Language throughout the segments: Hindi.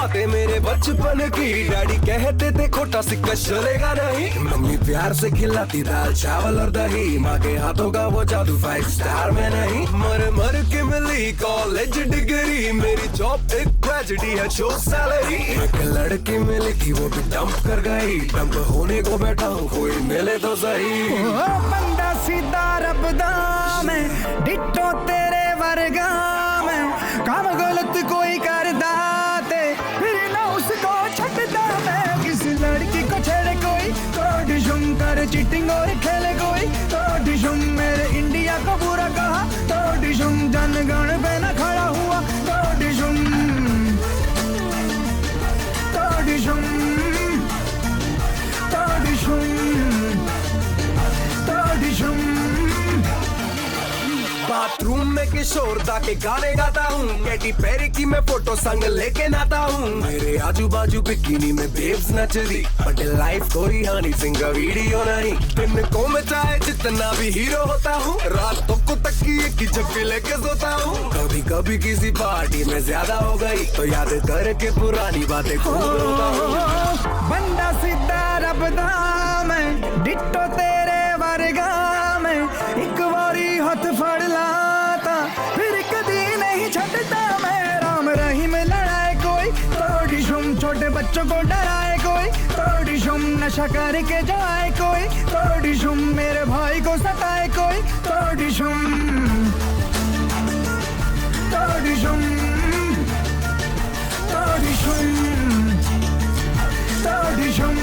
बातें मेरे बचपन की। डैडी कहते थे खोटा सिक्का चलेगा नहीं। मम्मी प्यार से खिलाती दाल चावल और दही। माँ के हाथों का वो जादू 5 स्टार में नहीं। मर मर के मिली कॉलेज डिग्री। मेरी जॉब एक ट्रेजेडी है, शो सैलरी। एक लड़की मिली थी वो भी डंप कर गई। डंप होने को बैठा हूँ, कोई मिले तो सही। बंदा सीधा रबदा में, डिट्टो तेरे वर्गा में। काम गलत कोई कर दाते, फिर ना उसको छटता मैं। किसी लड़की को छेड़े कोई तो डिशुम कर चीटिंग और खेले कोई तो डिशुम। मेरे इंडिया को बुरा कहा तो डिशुम। जनगण पे न खड़ा हुआ तो डिशुम, तो डिशुम, तो डिशुम, तो डिशुम। बाथरूम में किशोर दा के गाने गाता हूँ। कैटी पेरी की मैं फोटो संग लेके नाता हूँ। मेरे आजू बाजू बिकिनी में बेब्स नच रही। बट लाइफ कोई हनी सिंह का वीडियो नहीं। दिन को मैं चाहे जितना भी हीरो होता हूँ। रातों को तकिए की झपकी लेके सोता हूँ। कभी कभी किसी पार्टी में ज्यादा हो गई तो याद करके पुरानी बातें खूब रोता हूँ। बंदा सीधा रबदा में, डिट्टो तेरे वर्गा में। एक बारी हाथ फड़ लाता, फिर कभी नहीं छटता मैं। राम रहीम लड़ाए कोई तो डिशुम। छोटे बच्चों को डराए कोई तो डिशुम। नशा करके जाए कोई तो डिशुम। मेरे भाई को सताए कोई तो डिशुम, तो डिशुम, तो डिशुम, तो डिशुम।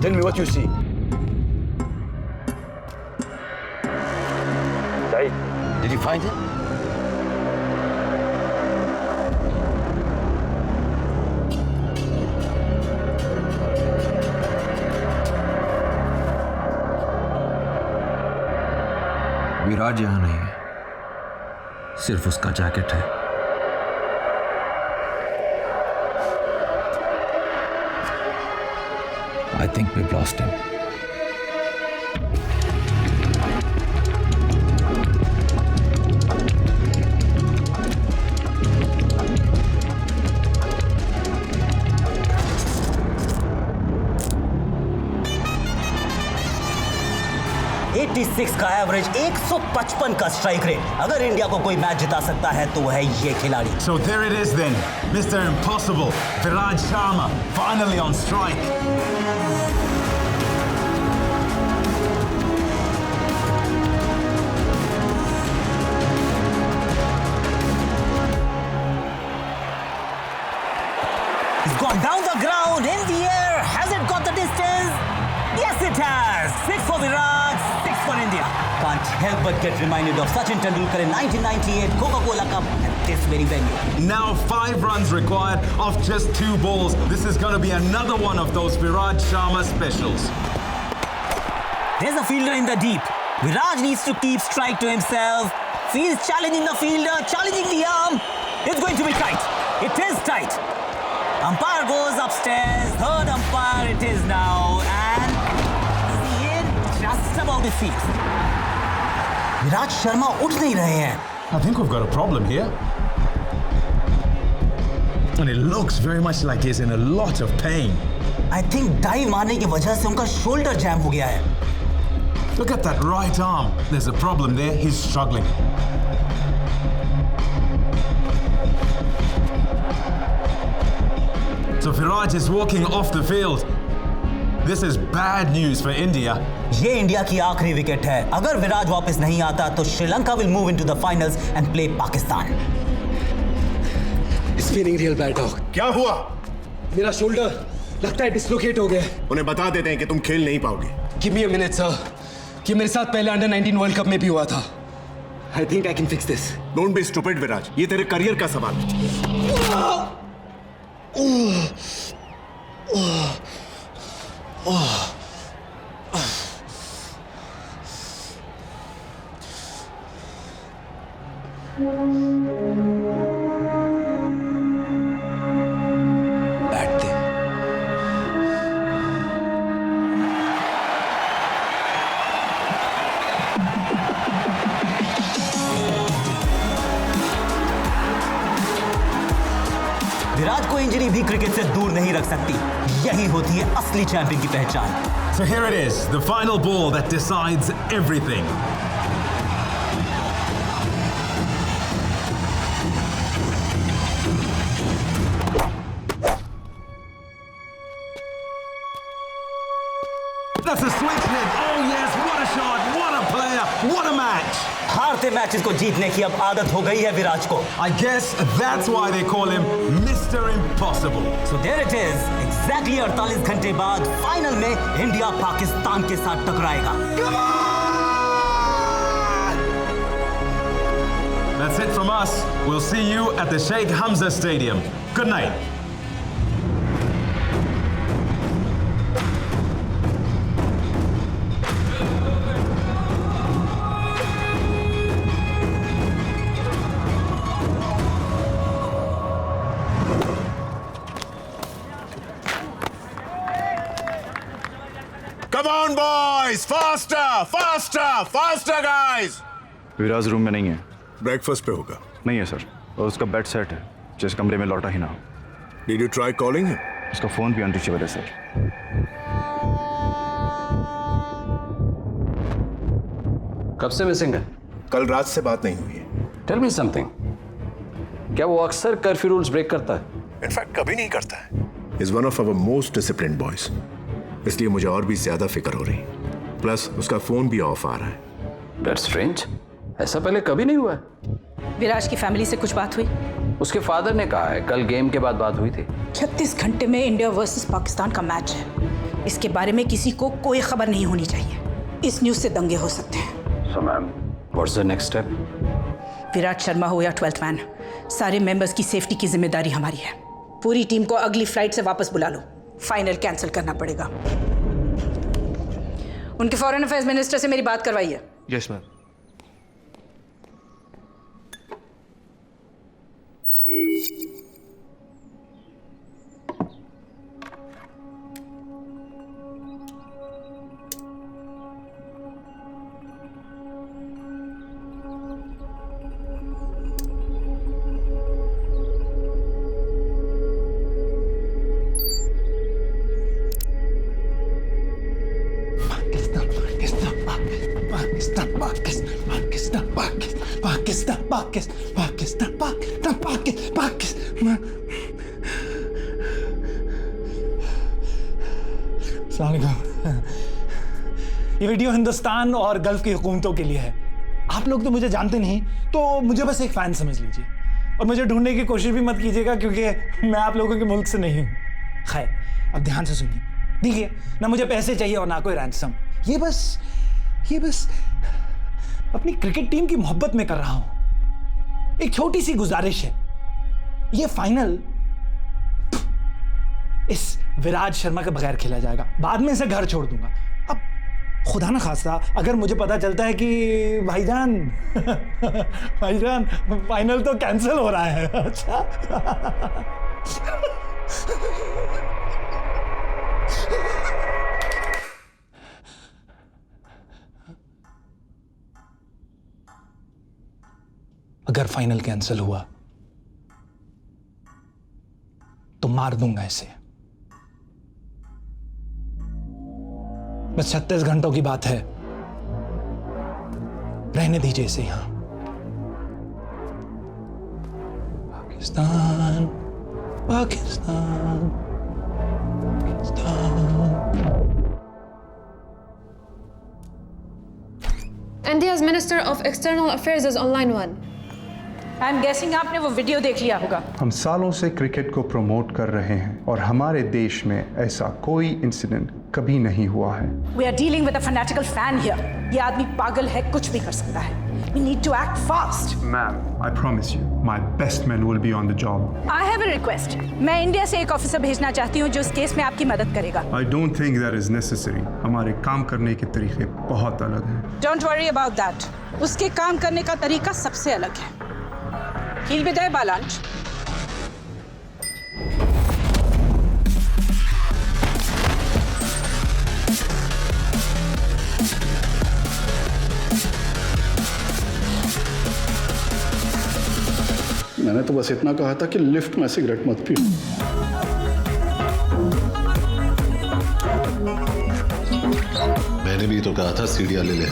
tell me what you see. Saeed, did you find it? विराज यहाँ नहीं है, सिर्फ उसका जैकेट है। I think we've lost him. का एवरेज, 155 का स्ट्राइक रेट। अगर इंडिया को कोई मैच जिता सकता है तो वह है ये खिलाड़ी। So there it is then, Mr. Impossible, Viraj Sharma, finally on strike. He's gone down the ground, in the air. Has it got the distance? Yes, it has. 6 for Viraj, 6 for India. Can't help but get reminded of Sachin Tendulkar in 1998 Coca-Cola Cup at this very venue. Now 5 runs required off just 2 balls. This is going to be another one of those Viraj Sharma specials. There's a fielder in the deep. Viraj needs to keep strike to himself. He's challenging the fielder, challenging the arm. It's going to be tight. It is tight. Umpire goes upstairs. Third umpire it is now. And he is just about his feet. विराज शर्मा उठ नहीं रहे हैं. I think we've got a problem here. And it looks very much like he's in a lot of pain. I think डाई मारने की वजह से उनका शोल्डर जैम हो गया है. Look at that right arm. There's a problem there. He's struggling. So Viraj is walking off the field. This is bad news for India. ये इंडिया की आखिरी विकेट है. अगर विराज वापस नहीं आता तो Sri Lanka will move into the finals and play Pakistan. It's feeling real bad, dog. क्या हुआ? मेरा शोल्डर लगता है डिसलोकेट हो गया। उन्हें बता देते हैं कि तुम खेल नहीं पाओगे। Give me a minute sir, ये मेरे साथ पहले अंडर 19 वर्ल्ड कप में भी हुआ था। I think I can fix this. Don't be stupid Viraj, ये तेरे करियर का सवाल है। बैठ दे। विराट को इंजरी भी क्रिकेट से दूर नहीं रख सकती। यही होती है असली चैंपियन की पहचान। So here it is, the final ball that decides everything. That's a switch hit. Oh yes, what a shot, what a player, what a match. हारते मैचेस को जीतने की अब आदत हो गई है विराट को। I guess that's why they call him Mr. Impossible. So there it is, exactly 48 घंटे बाद फाइनल में इंडिया पाकिस्तान के साथ टकराएगा। That's it from us. We'll see you at the Sheikh Hamza Stadium. Good night. Come on boys, faster, faster, faster guys. Viraj room में नहीं है। ब्रेकफास्ट पे होगा। नहीं है सर, और उसका बेड सेट है जिस कमरे में लौटा ही ना हो। Did you try calling him? उसका फोन भी अनरीचेबल है सर। कब से मिसिंग है? कल रात से बात नहीं हुई है। Tell me something. क्या वो अक्सर कर्फ्यू रूल्स ब्रेक करता है? इनफैक्ट कभी नहीं करता है। He's one of our most disciplined boys. इसलिए मुझे और भी ज्यादा फिक्र हो रही है। प्लस उसका फोन भी ऑफ आ रहा है। दैट्स स्ट्रेंज, ऐसा पहले कभी नहीं हुआ है। विराज की फैमिली से कुछ बात हुई? उसके फादर ने कहा है कल गेम के बाद बात हुई थी। 36 घंटे में इंडिया वर्सेस पाकिस्तान का मैच है। इसके बारे में किसी को कोई खबर नहीं होनी चाहिए। इस न्यूज़ से दंगे हो सकते हैं। So ma'am, what's the next step? Virat Sharma हो या 12th मैन, सारे मेंबर्स की सेफ्टी की जिम्मेदारी हमारी है। पूरी टीम को अगली फ्लाइट से वापस बुला लो। फाइनल कैंसिल करना पड़ेगा। उनके फॉरेन अफेयर्स मिनिस्टर से मेरी बात करवाइए। Yes ma'am. ये वीडियो हिंदुस्तान और गल्फ की हुकूमतों के लिए है। आप लोग तो मुझे जानते नहीं, तो मुझे बस एक फैन समझ लीजिए और मुझे ढूंढने की कोशिश भी मत कीजिएगा क्योंकि मैं आप लोगों के मुल्क से नहीं हूँ। खैर, अब ध्यान से सुनिए। देखिए, ना मुझे पैसे चाहिए और ना कोई रैंसम। ये बस अपनी क्रिकेट टीम की मोहब्बत में कर रहा हूं। एक छोटी सी गुजारिश है, ये फाइनल इस विराट शर्मा के बगैर खेला जाएगा। बाद में इसे घर छोड़ दूंगा। अब खुदा ना खास्ता अगर मुझे पता चलता है कि भाईजान भाईजान फाइनल तो कैंसिल हो रहा है। अच्छा अगर फाइनल कैंसिल हुआ तो मार दूंगा इसे। बस 36 घंटों की बात है, रहने दीजिए इसे यहां। Pakistan Pakistan Pakistan. India's Minister of External Affairs is on line 1. I am guessing आपने वो वीडियो देख लिया होगा। हम सालों से क्रिकेट को प्रमोट कर रहे हैं और हमारे देश में ऐसा कोई इंसिडेंट कभी नहीं हुआ है। We are dealing with a fanatical fan here. ये आदमी पागल है, कुछ भी कर सकता है। We need to act fast. Ma'am, I promise you, my best men will be on the job. I have a request. मैं इंडिया से एक ऑफिसर भेजना चाहती हूँ जो इस केस में आपकी मदद करेगा। I don't think that is necessary. हमारे काम करने के तरीके बहुत अलग हैं। Don't worry about that. उसके काम करने का तरीका सबसे अलग है। He'll be there by lunch. मैंने तो बस इतना कहा था कि लिफ्ट में सिगरेट मत पियो। मैंने भी तो कहा था सीढ़ियां ले ले।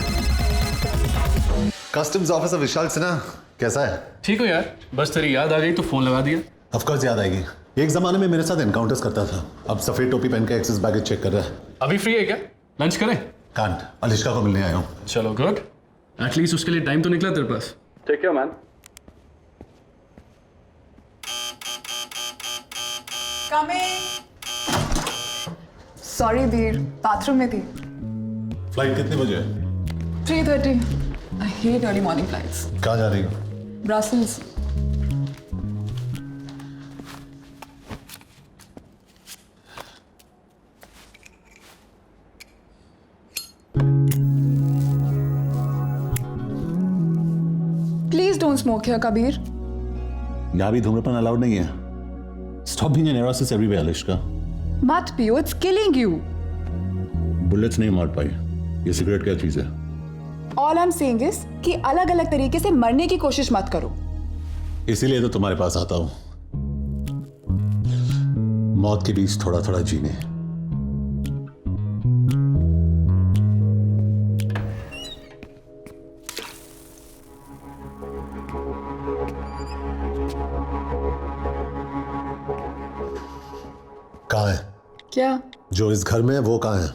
कस्टम्स ऑफिसर विशाल सिन्हा कैसा है? ठीक हो यार, बस तेरी याद आ गई तो फोन लगा दिया। ऑफ कोर्स याद आएगी। एक जमाने में मेरे साथ एनकाउंटर्स करता था, अब सफेद टोपी पहन के एक्सेस बैगेज चेक कर रहा है। अभी फ्री है क्या? लंच करें? कांट, अलिश्का को मिलने आया हूँ। चलो गुड, एटलीस्ट उसके लिए टाइम तो निकला तेरे पास। ठीक है मैन। सॉरी वीर, बाथरूम में थी। फ्लाइट कितने बजे है? 3:30। I hate early morning flights. कहाँ जा रही हो? Brussels. Please don't smoke here Kabir. यहाँ भी धूम्रपान अलाउड नहीं है। Stop being an neurosis everywhere, अलिश्का। मत पियो, इट्स किलिंग यू। बुलेट्स नहीं मार पाई। ये सिगरेट क्या चीज है? All I am saying is कि अलग अलग तरीके से मरने की कोशिश मत करो। इसीलिए तो तुम्हारे पास आता हूं, मौत के बीच थोड़ा थोड़ा जीने। कहाँ है? क्या? जो इस घर में है वो कहाँ है?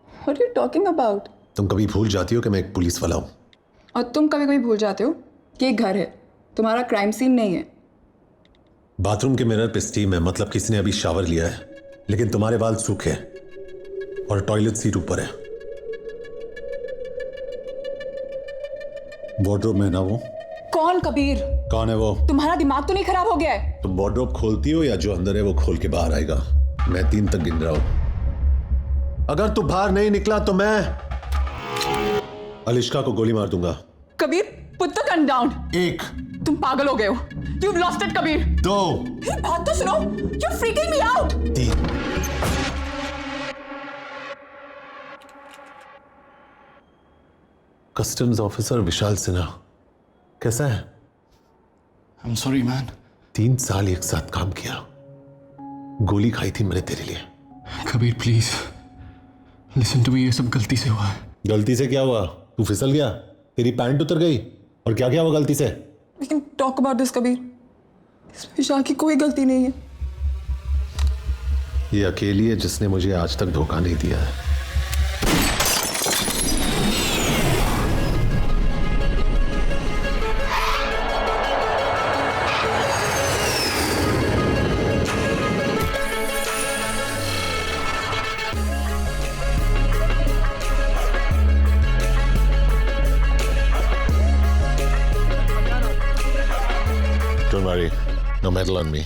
What are you talking about? तुम कभी भूल जाती हो कि मैं एक पुलिस वाला हूं। और तुम कभी कभी भूल जाते हो कि एक घर है, तुम्हारा क्राइम सीन नहीं है। बाथरूम के मिरर पे स्टीम है, मतलब किसी ने अभी शावर लिया है, लेकिन तुम्हारे बाल सूखे और टॉयलेट सीट ऊपर है। वार्डरोब में ना वो। कौन कबीर? कौन है वो? तुम्हारा दिमाग तो नहीं खराब हो गया है? तुम वार्डरोब खोलती हो या जो अंदर है वो खोल के बाहर आएगा? मैं 3 तक गिन रहा हूं। अगर तू बाहर नहीं निकला तो मैं अलिश्का को गोली मार दूंगा। Kabir, put the gun down. 1। तुम पागल हो गए हो। You've lost it, Kabir. 2। बात तो सुनो। You're freaking me out। 3। Customs officer Vishal Sinha कैसा है? I'm sorry man। 3 साल एक साथ काम किया, गोली खाई थी मैंने तेरे लिए। Kabir please listen to me, ये सब गलती से हुआ है। गलती से क्या हुआ? तू फिसल गया, तेरी पैंट उतर गई, और क्या क्या हुआ गलती से? We can talk about this, Kabir. इसमें विशाल की कोई गलती नहीं है। ये अकेली है जिसने मुझे आज तक धोखा नहीं दिया है। Don't worry, no medal on me.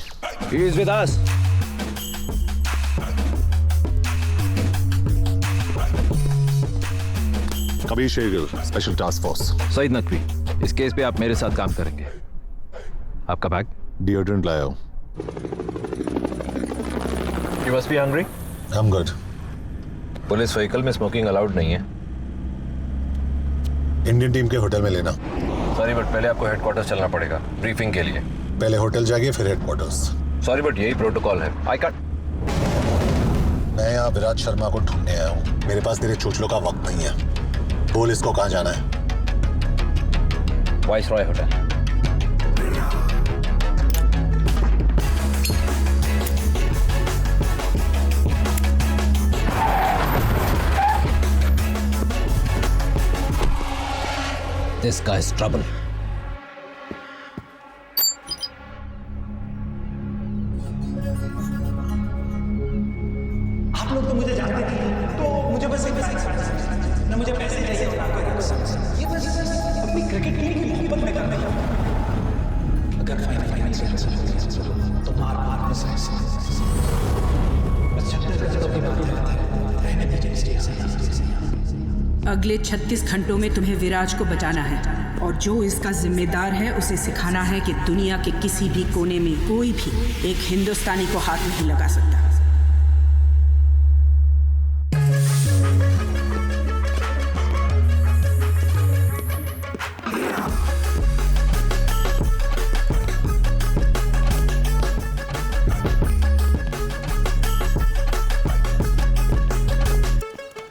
He is with us. Kabir Shergill, special task force. Saeed Naqvi, इस केस पे आप मेरे साथ काम करेंगे। आपका बैग? डिओड्रेंट लाया हूं। You must be hungry? I'm good. Police vehicle में स्मोकिंग अलाउड नहीं है। इंडियन टीम के होटल में लेना। सॉरी बट पहले आपको हेडक्वार्टर्स चलना पड़ेगा ब्रीफिंग के लिए। पहले होटल जाइए फिर हेडक्वार्टर्स। सॉरी बट यही प्रोटोकॉल है। I can't. मैं यहाँ विराट शर्मा को ढूंढने आया हूँ। मेरे पास तेरे चोचलों का वक्त नहीं है। बोल इसको कहाँ जाना है? Viceroy hotel. This guy's trouble. आप लोग तो मुझे जानते नहीं, तो मुझे बस एक ना मुझे पैसे चाहिए और आपको ये बस अपनी क्रिकेट टीम की मोहब्बत में करना है। अगर फाइनल तो मार के साथ बस 36 घंटों की बात है, रहने दीजिए इसके साथ। अगले 36 घंटों में तुम्हें विराज को बचाना है और जो इसका जिम्मेदार है उसे सिखाना है कि दुनिया के किसी भी कोने में कोई भी एक हिंदुस्तानी को हाथ नहीं लगा सकता।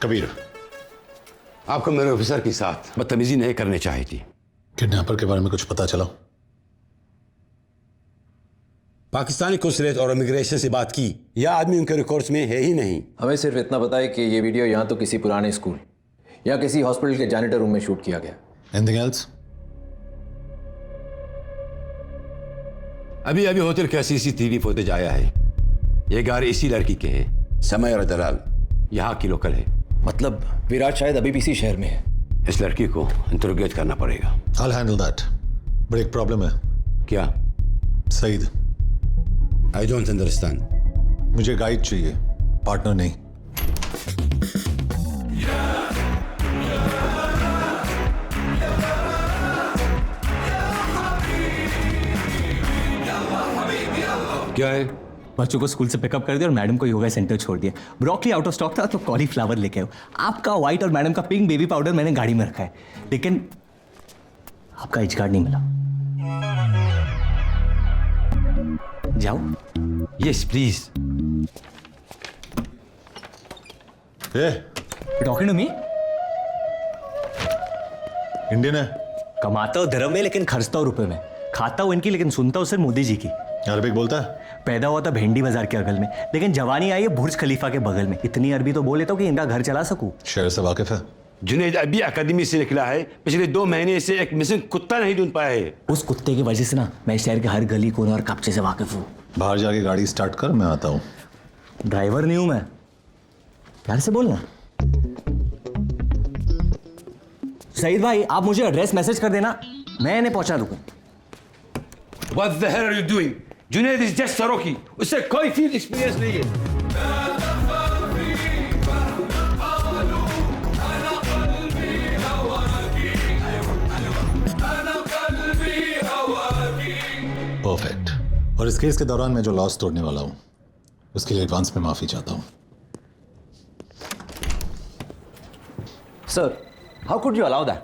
कबीर, आपको मेरे ऑफिसर के साथ बदतमीजी नहीं करनी चाहिए थी। किडनैपर के बारे में कुछ पता चला? पाकिस्तानी कौंसलेट और इमिग्रेशन से बात की, यह आदमी उनके रिकॉर्ड्स में है ही नहीं। हमें सिर्फ इतना पता है कि ये वीडियो यहाँ तो किसी पुराने स्कूल या किसी हॉस्पिटल के जैनिटर रूम में शूट किया गया। Anything else? अभी होटल का CCTV फुटेज आया है। ये गाड़ी इसी लड़की के है, समय और दलाल यहाँ की लोकल है। मतलब विराट शायद अभी भी इसी शहर में है। इस लड़की को इंटरोगेट करना पड़ेगा। I'll handle that. बट एक प्रॉब्लम है। क्या? Saeed, I don't understand. मुझे गाइड चाहिए, पार्टनर नहीं। क्या है? बच्चों को स्कूल से पिकअप कर दिया और मैडम को योगा सेंटर छोड़ दिया। ब्रोकली आउट ऑफ स्टॉक था तो कॉलीफ्लावर लेके आयो। आपका व्हाइट और मैडम का पिंक बेबी पाउडर मैंने गाड़ी में रखा है, लेकिन आपका एच कार्ड नहीं मिला। जाओ। Yes please. Talking to me? Indian है। कमाता हूँ धर्म में लेकिन खर्चता हूँ रुपए में। खाता हूँ इनकी लेकिन सुनता हूँ सिर्फ मोदी जी की। अरबिक बोलता है? पैदा हुआ था भेंडी बाजार के अगल में, लेकिन जवानी आई है बुर्ज खलीफा के बगल में। इतनी अरबी तो बोल लेता हूँ कि इनका घर चला सकूं। शहर से वाकिफ है? जुनैद अभी अकादमी से निकला है, पिछले 2 महीने से एक मिसिंग कुत्ता नहीं ढूंढ पाया है। उस कुत्ते की वजह से ना मैं शहर के हर गली कोने और कपचे से वाकिफ हूँ। बाहर जाके गाड़ी स्टार्ट कर, मैं आता हूँ। ड्राइवर नहीं हूँ मैं, प्यार से बोलना। सईद भाई, आप मुझे एड्रेस मैसेज कर देना, मैं इन्हें पहुंचा दूंगा। What the hell are you doing? Junaid is just a rookie, उससे कोई फील्ड एक्सपीरियंस नहीं है। परफेक्ट। और इस केस के दौरान मैं जो लॉस तोड़ने वाला हूँ उसके लिए एडवांस में माफी चाहता हूँ। Sir, how could you allow that?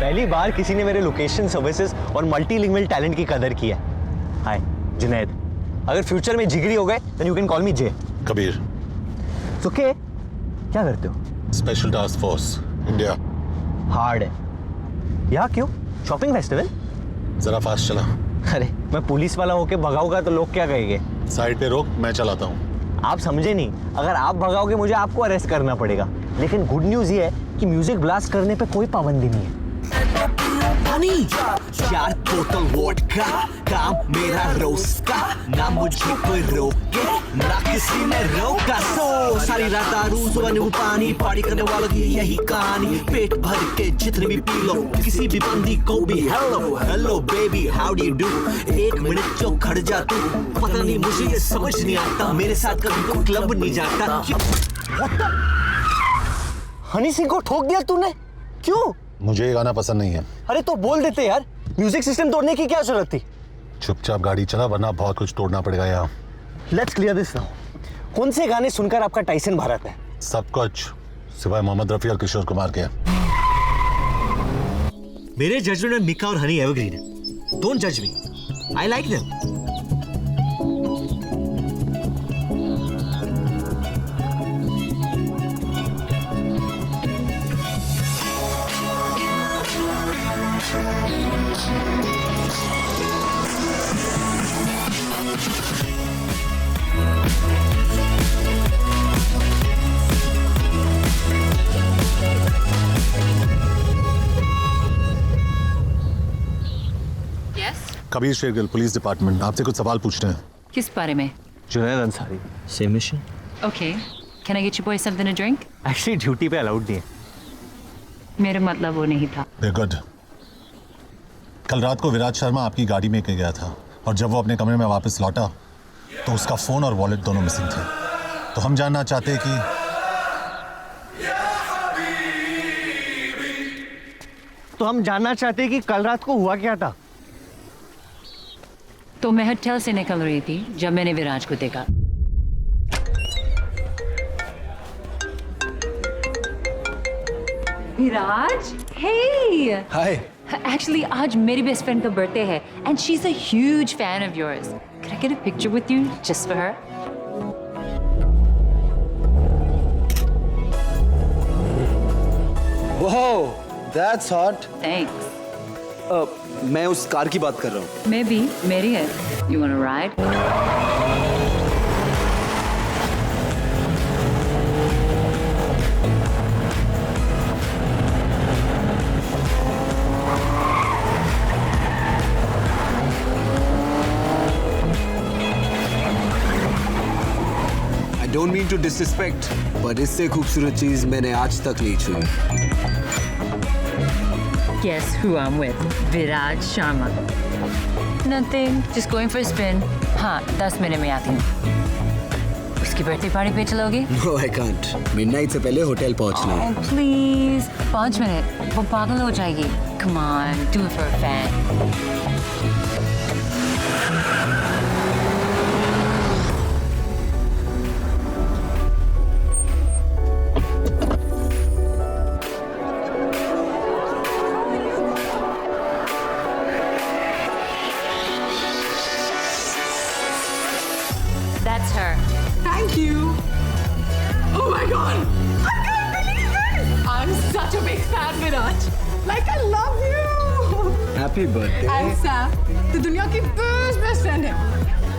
पहली बार किसी ने मेरे लोकेशन सर्विसेज और मल्टीलिंगुअल टैलेंट की कदर की है। हाय जुनैद, अगर फ्यूचर में जिगरी हो गए then you can call me J. Kabir. तो क्या करते हो? Special task force India. Hard है। यहाँ क्यों? Shopping festival? जरा फास्ट चला। अरे मैं पुलिस वाला होके भगाऊंगा तो लोग क्या कहेंगे? साइड पे रोक, मैं चलाता हूँ। आप समझे नहीं, अगर आप भगाओगे मुझे आपको अरेस्ट करना पड़ेगा। लेकिन गुड न्यूज ये है कि म्यूजिक ब्लास्ट करने पे कोई पाबंदी नहीं है। यार टोटल वोडका, काम मेरा रोज का, ना मुझे कोई रोके ना किसी ने रोका। सो सारी रात दारू, सुबह नींबू पानी, पार्टी करने वालों की यही कहानी। पेट भर के जितने भी पी लो, किसी भी बंदी को भी hello hello baby how do you do. 1 minute जो खड़ जा तू, पता नहीं मुझे ये समझ नहीं आता, मेरे साथ कभी तो क्लब नहीं जाता। हनी सिंह को ठोक दिया तूने, क्यों? मुझे ये गाना पसंद नहीं है। अरे तो बोल देते यार, म्यूजिक सिस्टम तोड़ने की क्या जरूरत थी? चुपचाप गाड़ी चला वरना बहुत कुछ तोड़ना पड़ेगा यहाँ। Let's clear this now. कौन से गाने सुनकर आपका टाइसन भारत है? सब कुछ सिवाय मोहम्मद रफी और किशोर कुमार के। मेरे जजमेंट में मिका और हनी एवरग्रीन है। डोंट जज me, I like them. Kabir Shergill, police department, आपसे कुछ सवाल पूछने हैं। किस बारे में? Junaid Ansari, same mission. Okay. Can I get you boys something to drink? Actually duty पे अलाउड नहीं है। मेरा मतलब वो नहीं था। Very good. कल रात को विराज शर्मा आपकी गाड़ी में गया था और जब वो अपने कमरे में वापस लौटा तो उसका फोन और वॉलेट दोनों मिसिंग थे। तो हम जानना चाहते हैं कि कल रात को हुआ क्या था? तो मैं होटल से निकल रही थी जब मैंने विराज को देखा। विराज, hey! Hi. Actually, आज मेरी बेस्ट फ्रेंड का बर्थडे है and she's a huge fan of yours. Can I get a picture with you just for her? Wow, that's hot. Thanks. मैं उस कार की बात कर रहा हूँ। मैं भी, मेरी है। You wanna ride? I don't mean to disrespect, but इससे खूबसूरत चीज मैंने आज तक नहीं छुई। Guess who I'm with? Viraj Sharma. Nothing. Just going for a spin. हाँ, 10 मिनट में आती हूँ। उसकी बर्थडे पार्टी पे चलोगे? No, I can't. Midnight से पहले होटल पहुँचना है। Oh, please. 5 मिनट. वो पागल हो जाएगी. Come on, do it for a fan. That's her. Thank you. Oh my god! I can't believe it! I'm such a big fan, Viraj. Like, I love you! Happy birthday. And Sam, the दुनिया की best friend है.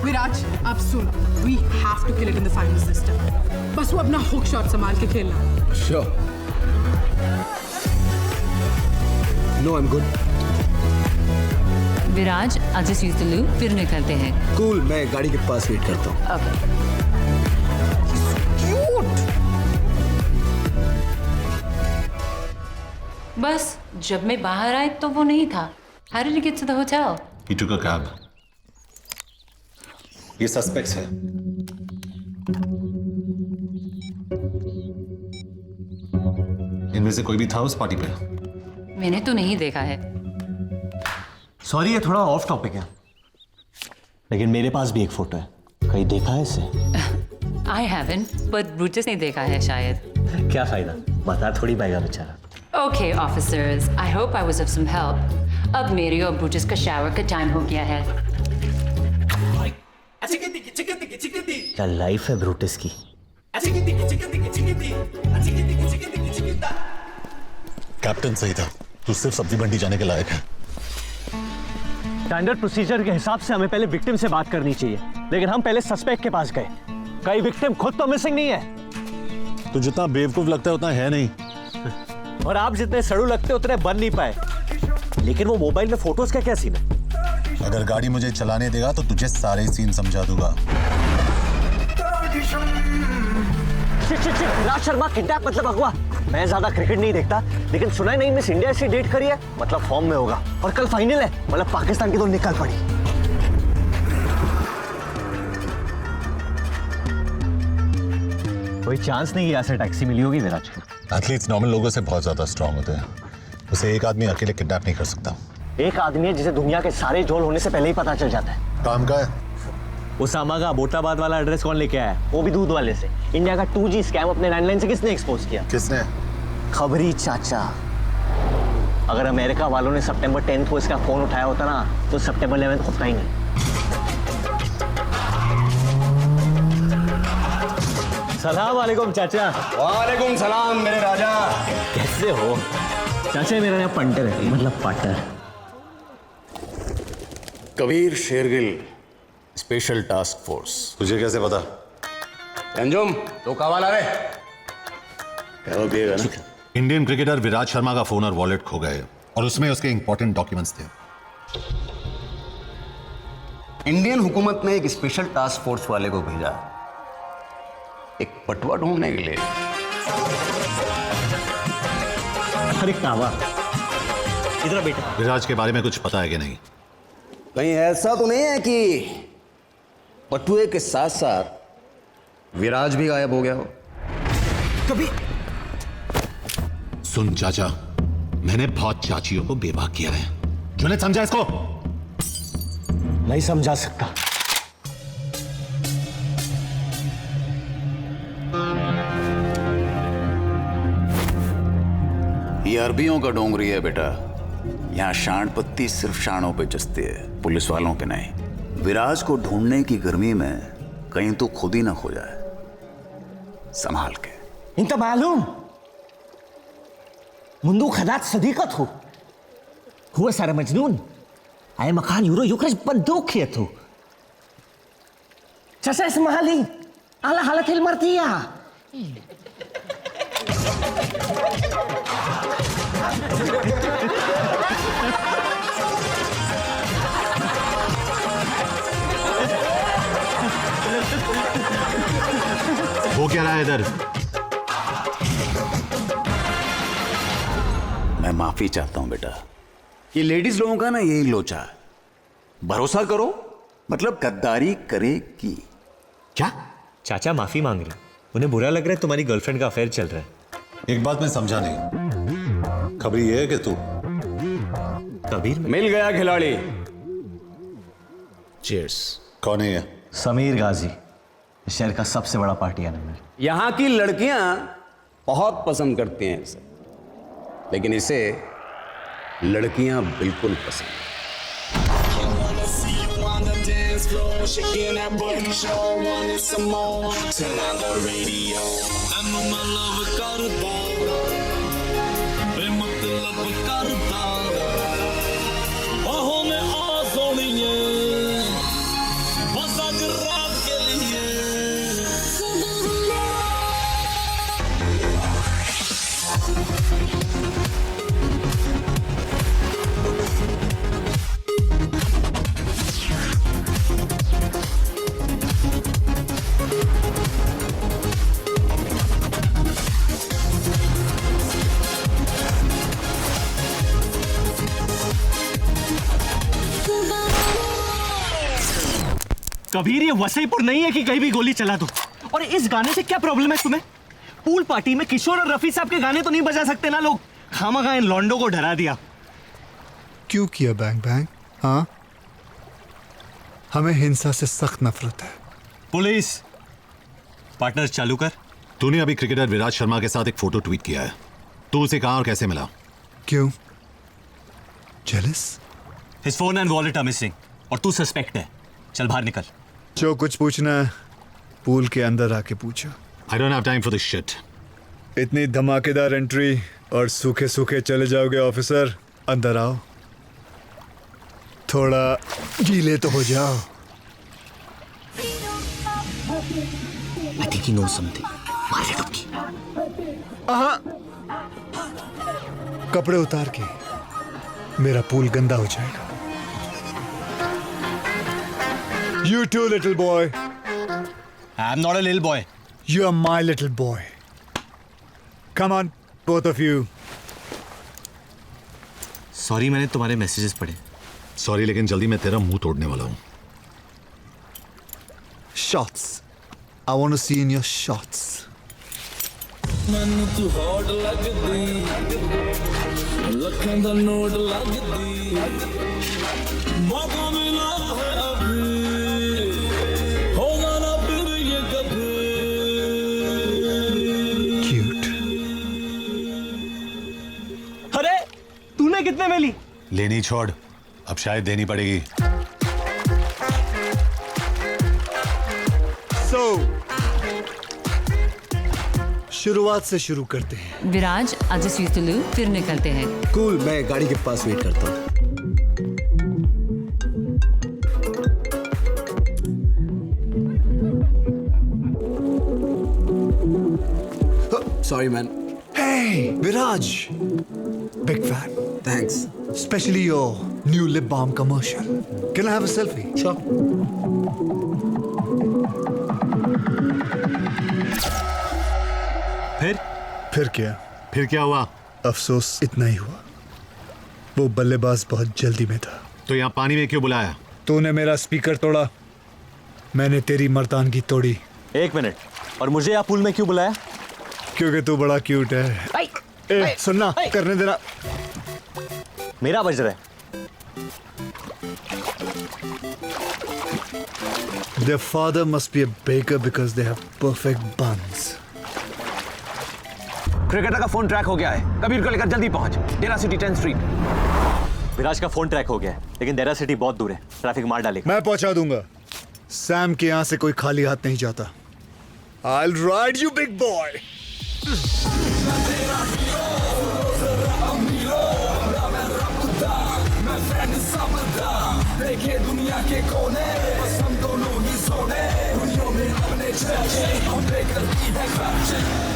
Viraj, अब सुन. We have to kill it in the final system. बस वो अपना hook shot संभाल के खेलना. Sure. No, I'm good. Viraj, I'll just use the loop, फिर निकलते हैं। Cool, मैं गाड़ी के पास वेट करता हूँ। Okay. Cute. बस जब मैं बाहर आई तो वो नहीं था। How did you get to the hotel? He took a cab. ये सस्पेक्ट्स है। इनमें से कोई भी था उस पार्टी पे? मैंने तो नहीं देखा है। सॉरी, ये थोड़ा ऑफ टॉपिक है, लेकिन मेरे पास भी एक फोटो है। कहीं देखा है इसे? I haven't, but Brutus ने देखा है शायद। क्या फायदा, बता थोड़ी पाएगा बेचारा। Okay, officers, I hope I was of some help. अब मेरी और Brutus का शावर का टाइम हो गया है। क्या लाइफ है ब्रूटस की। कैप्टन सही था, तू सिर्फ सब्जी मंडी जाने के लायक है। स्टैंडर्ड प्रोसीजर के हिसाब से हमें पहले विक्टिम से बात करनी चाहिए, लेकिन हम पहले सस्पेक्ट के पास गए। कई विक्टिम खुद तो मिसिंग नहीं है। तू जितना बेवकूफ लगता है उतना है नहीं। और आप जितने सड़ू लगते उतने बन नहीं पाए। लेकिन वो मोबाइल में फोटोज का क्या सीन है? अगर गाड़ी मुझे चलाने देगा तो तुझे सारे सीन समझा दूंगा। विराज शर्मा किडनैप मतलब अगवा। मैं ज्यादा क्रिकेट नहीं देखता, लेकिन सुना नहीं मिस इंडिया से डेट करी है, मतलब फॉर्म में होगा। और कल फाइनल है, मतलब पाकिस्तान की तो निकल पड़ी। कोई चांस नहीं यहाँ से टैक्सी मिली होगी विराज को। एथलीट्स नॉर्मल लोगों से बहुत ज्यादा स्ट्रांग होते हैं, उसे एक आदमी अकेले किडनैप नहीं कर सकता। एक आदमी है जिसे दुनिया के सारे झोल होने से पहले ही पता चल जाता है। काम का है। उसामा का अबोटाबाद वाला एड्रेस कौन लेके आया? वो भी दूध वाले से। इंडिया का 2G स्कैम अपने लैंडलाइन से किसने एक्सपोज किया? किसने? खबरी चाचा। अगर अमेरिका वालों ने सितंबर 10 को इसका फोन उठाया होता ना, तो सितंबर 11 होता ही नहीं। सलाम वालेकुम चाचा। वालेकुम सलाम मेरे राजा। कैसे हो? चाचा मेरा नाम पंटर है, मतलब partner. Kabir Shergill, special task force. तुझे कैसे पता? अंजुम तो कावाल आ रहे क्या पिएगा ना? इंडियन क्रिकेटर विराट शर्मा का फोन और वॉलेट खो गए और उसमें उसके इंपॉर्टेंट डॉक्यूमेंट्स थे। इंडियन हुकूमत ने एक स्पेशल टास्क फोर्स वाले को भेजा एक पटवा ढूंढने के लिए। अरे कावा, इधर बेटा। विराज के बारे में कुछ पता है कि नहीं? कहीं ऐसा तो नहीं है कि पटुए के साथ साथ विराज भी गायब हो गया हो? कभी सुन चाचा, मैंने बहुत चाचियों को बेवाह किया है। क्यों नहीं समझा इसको? नहीं समझा सकता। ये अरबियों का डोंगरी है बेटा। यहाँ शांड पत्ती सिर्फ शानों पे जचती है, पुलिस वालों पे नहीं। विराज को ढूंढने की गर्मी में कहीं तो खुद ही ना खो जाए। संभाल के। इंत मालूम मुंदू खदात सदीकत हो हुआ सारा मजनून आए मकान यूरो युक्रज बंदूक किया तू चसा इस महाली आला हालत हिल मरती है। वो क्या रहा है इधर? मैं माफी चाहता हूं बेटा। ये लेडीज लोगों का ना यही लोचा है। भरोसा करो मतलब गद्दारी करेगी। क्या? चाचा माफी मांग रहे, उन्हें बुरा लग रहा है तुम्हारी गर्लफ्रेंड का अफेयर चल रहा है। एक बात मैं समझा नहीं, खबर ये है कि तू कबीर मिल गया खिलाड़ी। चीयर्स। कौन है ये? समीर गाजी, शहर का सबसे बड़ा पार्टी एनिमल। यहां की लड़कियां बहुत पसंद करती हैं इसे, लेकिन इसे लड़कियां बिल्कुल पसंद। कबीर ये वसईपुर नहीं है कि कहीं भी गोली चला दो। और इस गाने से क्या प्रॉब्लम है तुम्हें? पूल पार्टी में किशोर और रफी साहब के गाने तो नहीं बजा सकते ना लोग? खामखा इन लॉन्डो को डरा दिया। क्यों किया बैंग बैंग? हाँ, हमें हिंसा से सख्त नफरत है। पुलिस पार्टनर चालू कर। तूने अभी क्रिकेटर विराट शर्मा के साथ एक फोटो ट्वीट किया है। तू उसे कहां और कैसे मिला? क्यों? Jealous? His phone and wallet are missing और तू सस्पेक्ट है। चल बाहर निकल। जो कुछ पूछना है पूल के अंदर आके पूछो। I don't have time for this shit. इतनी धमाकेदार एंट्री और सूखे सूखे चले जाओगे ऑफिसर। अंदर आओ, थोड़ा गीले तो हो जाओ। I think he knows something. मार दे डुबकी। कपड़े उतार के, मेरा पूल गंदा हो जाएगा। You too, little boy. I'm not a little boy. You are my little boy. Come on, both of you. Sorry, मैंने तुम्हारे मैसेजेस पढ़े। सॉरी, लेकिन जल्दी मैं तेरा मुंह तोड़ने वाला हूं। Shots. I want to see in your shots. ਮੈਨੂੰ ਤੂੰ ਹੌਟ ਲੱਗਦੀ, ਲੱਖਾਂ ਦਾ ਨੋਟ ਲੱਗਦੀ, ਮੌਕਾ ਮਿਲਾ ਹੈ ਅਭੀ, ਹੋਗਾ ਨਾ ਫਿਰ ਇਹ ਕभी। Cute. अरे तूने कितने में ली? लेनी छोड़, अब शायद देनी पड़ेगी। So, शुरुआत से शुरू करते हैं। विराज आज स्वीतलू फिर निकलते हैं। कूल, मैं गाड़ी के पास वेट करता हूँ। Sorry, man. Hey, Viraj. Big fan. Thanks. Especially your new lip balm commercial. Can I have a selfie? Sure. फिर क्या हुआ? अफसोस इतना ही हुआ, वो बल्लेबाज बहुत जल्दी में था। तो यहाँ पानी में क्यों बुलाया? तूने मेरा स्पीकर तोड़ा, मैंने तेरी मर्दानगी तोड़ी। एक मिनट, और मुझे यहाँ पूल में क्यों बुलाया? क्योंकि तू बड़ा क्यूट है। ए, सुनना, करने देना। मेरा बज रहा है। Their father must be a baker because they have perfect buns. Cricketer का फोन ट्रैक हो गया है, कबीर को लेकर जल्दी पहुंच, डेरा सिटी 10th स्ट्रीट। विराज का फोन ट्रैक हो गया है, लेकिन डेरा सिटी बहुत दूर है, ट्रैफिक मार डालेगा। मैं पहुंचा दूंगा। सैम के यहां से कोई खाली हाथ नहीं जाता। I'll ride you, big boy. देखे दुनिया के कोने, बस हम दोनों ही सोने, दुनिया में अपने चर्चे, हम करती है खर्चे।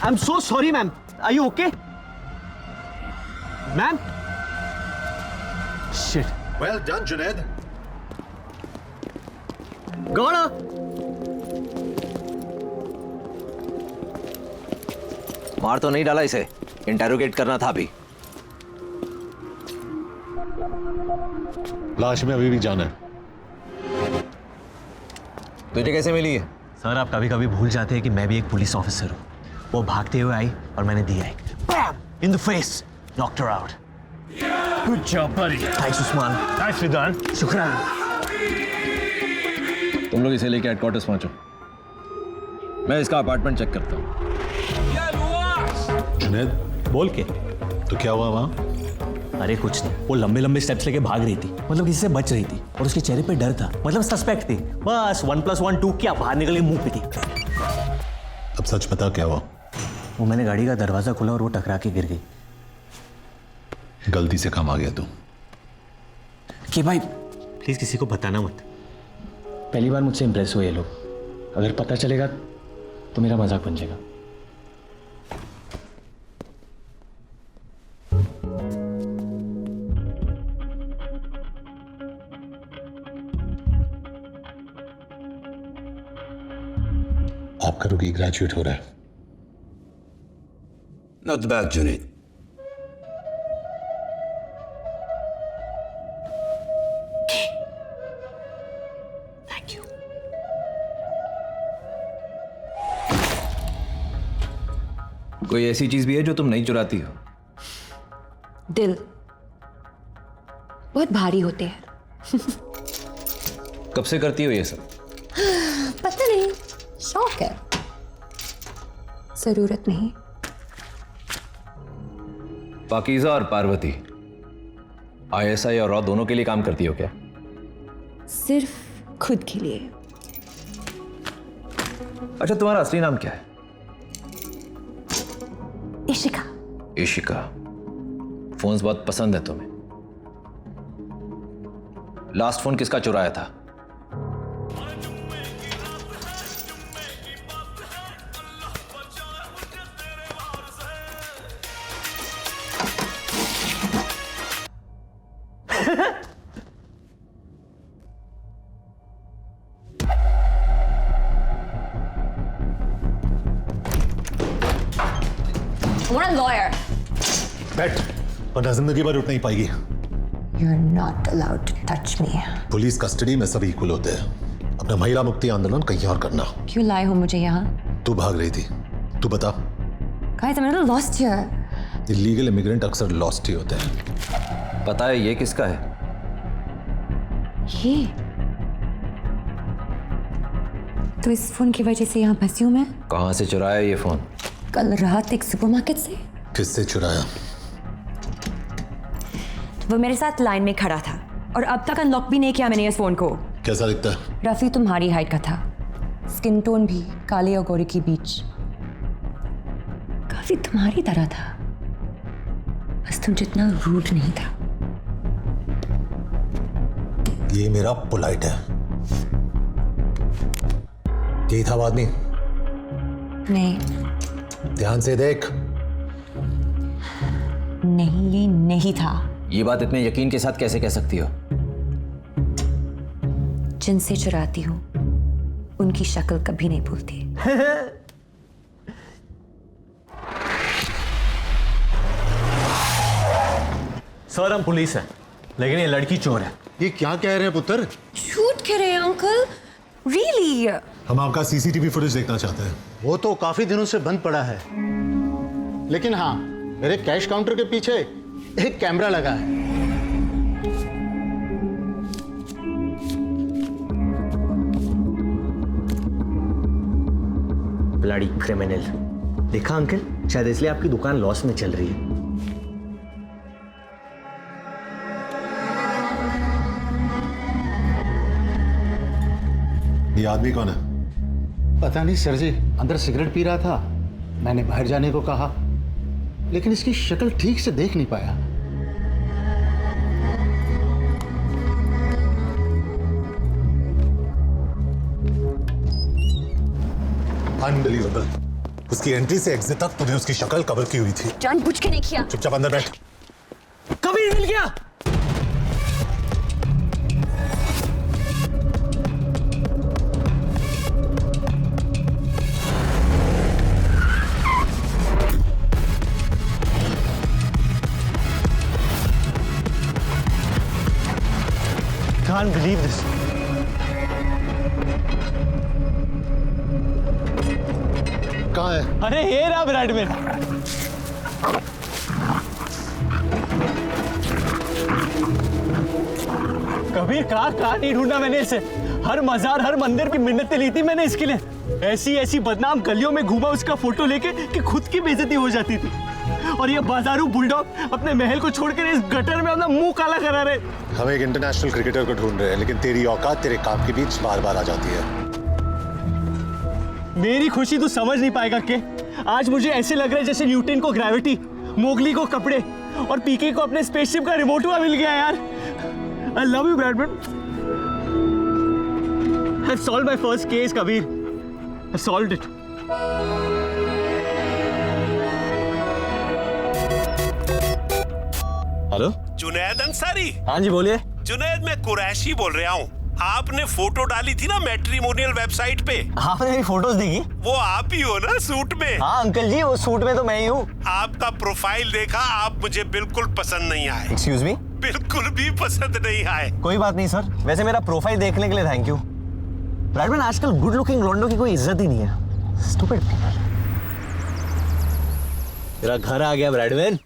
I'm so sorry, ma'am. Are you okay? Ma'am? Shit. Well done, Junaid. Gona! मार तो नहीं डाला इसे, इंटेरोगेट करना था अभी। लाश में अभी भी जाना है। तुझे कैसे मिली है? सर, आप कभी कभी भूल जाते हैं कि मैं भी एक पुलिस ऑफिसर हूँ। वो भागते हुए आई और मैंने दिया है। Bam! In the face. Knocked her out. Good job, buddy. Thanks, Usman. Nicely done. शुक्रान। तुम लोग इसे लेके हेडक्वार्टर्स पहुंचो, मैं इसका अपार्टमेंट चेक करता हूँ। जुनैद, बोल के। तो क्या हुआ वहाँ? अरे कुछ नहीं, वो लंबे लंबे स्टेप्स लेके भाग रही थी, मतलब किसी से बच रही थी, और उसके चेहरे पे डर था, मतलब सस्पेक्ट थी। बस 1 + 1 2 क्या, बाहर निकले मुंह पे थी। अब सच बता, क्या हुआ? वो मैंने गाड़ी का दरवाजा खोला और वो टकरा के गिर गई। गलती से काम आ गया तू। कि भाई प्लीज किसी को बताना मत। पहली बार मुझसे इंप्रेस हुए ये लोग, अगर पता चलेगा तो मेरा मजाक बन जाएगा। आपका रुकी ग्रेजुएट हो रहा है। Not bad, Junaid. Thank you. कोई ऐसी चीज भी है जो तुम नहीं चुराती हो? दिल बहुत भारी होते हैं। कब से करती हो ये सब? पता नहीं, शौक है, जरूरत नहीं। पाकीज़ा और पार्वती ISI और रॉ दोनों के लिए काम करती हो क्या? सिर्फ खुद के लिए। अच्छा, तुम्हारा असली नाम क्या है? इशिका। इशिका। फोन्स बहुत पसंद है तुम्हें। लास्ट फोन किसका चुराया था? want a lawyer. बैठ, वरना जिंदगी भर उठ नहीं पाएगी। You're not allowed to touch me. Police custody में सभी इक्वल होते हैं। अपना महिला मुक्ति आंदोलन कहीं और करना। क्यों लाए हो मुझे यहाँ? तू भाग रही थी, तू बता। Guys, I'm a little lost here. Illegal immigrant अक्सर लॉस्ट ही होते हैं। पता है ये किसका है? ये तो इस फोन की वजह से यहाँ फंसी हूँ मैं। कहाँ से चुराया ये फोन? कल रात एक सुपरमार्केट से। किससे चुराया? वो मेरे साथ लाइन में खड़ा था और अब तक अनलॉक भी नहीं किया मैंने इस फोन को। कैसा दिखता है? रफी तुम्हारी हाइट का था, स्किन टोन भी काले और गोरे के बीच, काफी तुम्हारी तरह था, बस तुम जितना रूड नहीं था। ये मेरा पोलाइट है। यही था वो आदमी? नहीं। ध्यान से देख। नहीं, ये नहीं था। ये बात इतने यकीन के साथ कैसे कह सकती हो? जिनसे चुराती हूँ उनकी शक्ल कभी नहीं भूलती। सर हम पुलिस हैं, लेकिन ये लड़की चोर है। ये क्या कह रहे हैं पुत्र? झूठ कह रहे हैं अंकल? रियली? हम आपका सीसीटीवी फुटेज देखना चाहते हैं। वो तो काफी दिनों से बंद पड़ा है, लेकिन हाँ मेरे कैश काउंटर के पीछे एक कैमरा लगा है। Bloody criminal. देखा अंकल, शायद इसलिए आपकी दुकान लॉस में चल रही है। ये आदमी कौन है? पता नहीं सर जी, अंदर सिगरेट पी रहा था, मैंने बाहर जाने को कहा, लेकिन इसकी शक्ल ठीक से देख नहीं पाया। अनबिलीवेबल। उसकी एंट्री से एग्जिट तक तूने उसकी शक्ल कवर की हुई थी। जानबूझ के नहीं किया। चुपचाप अंदर बैठ। कबीर मिल गया। Can't believe this. कहाँ है? अरे ये रहा ब्रैडमैन। कबीर कहाँ नहीं ढूंढा मैंने इसे। हर मजार हर मंदिर की मिन्नतें ली थी मैंने इसके लिए। ऐसी ऐसी बदनाम गलियों में घूमा उसका फोटो लेके कि खुद की बेइज्जती हो जाती थी। और ये बाजारू बुलडॉग अपने महल को छोड़कर इस गटर में अपना मुंह काला करा रहे। हम एक इंटरनेशनल क्रिकेटर को ढूंढ रहे हैं, लेकिन तेरी औकात तेरे काम के बीच बार बार आ जाती है। मेरी खुशी तू समझ नहीं पाएगा के आज मुझे ऐसे लग रहा है जैसे न्यूटन को ग्रेविटी, मोगली को कपड़े और पीके को अपने स्पेसशिप का रिमोट हुआ मिल गया यार। I love you, Bradman. I've solved my first case, Kabir. I solved it. Hello, Junaid Ansari. हाँ जी बोलिए। जुनैद मैं कुरैशी बोल रहा हूँ। आपने फोटो डाली थी ना मैट्रिमोनियल वेबसाइट पे। आपने मेरी फोटोज देखी? वो आप ही हो ना सूट में? हाँ अंकल जी, वो सूट में तो मैं ही हूँ। आपका प्रोफाइल देखा, आप मुझे बिल्कुल पसंद नहीं आए। Excuse me? बिल्कुल भी पसंद नहीं आए। कोई बात नहीं सर, वैसे मेरा प्रोफाइल देखने के लिए थैंक यू। ब्रैडमैन आजकल गुड लुकिंग लॉन्डो की कोई इज्जत ही नहीं है। Stupid people. तेरा घर आ गया ब्रैडमैन।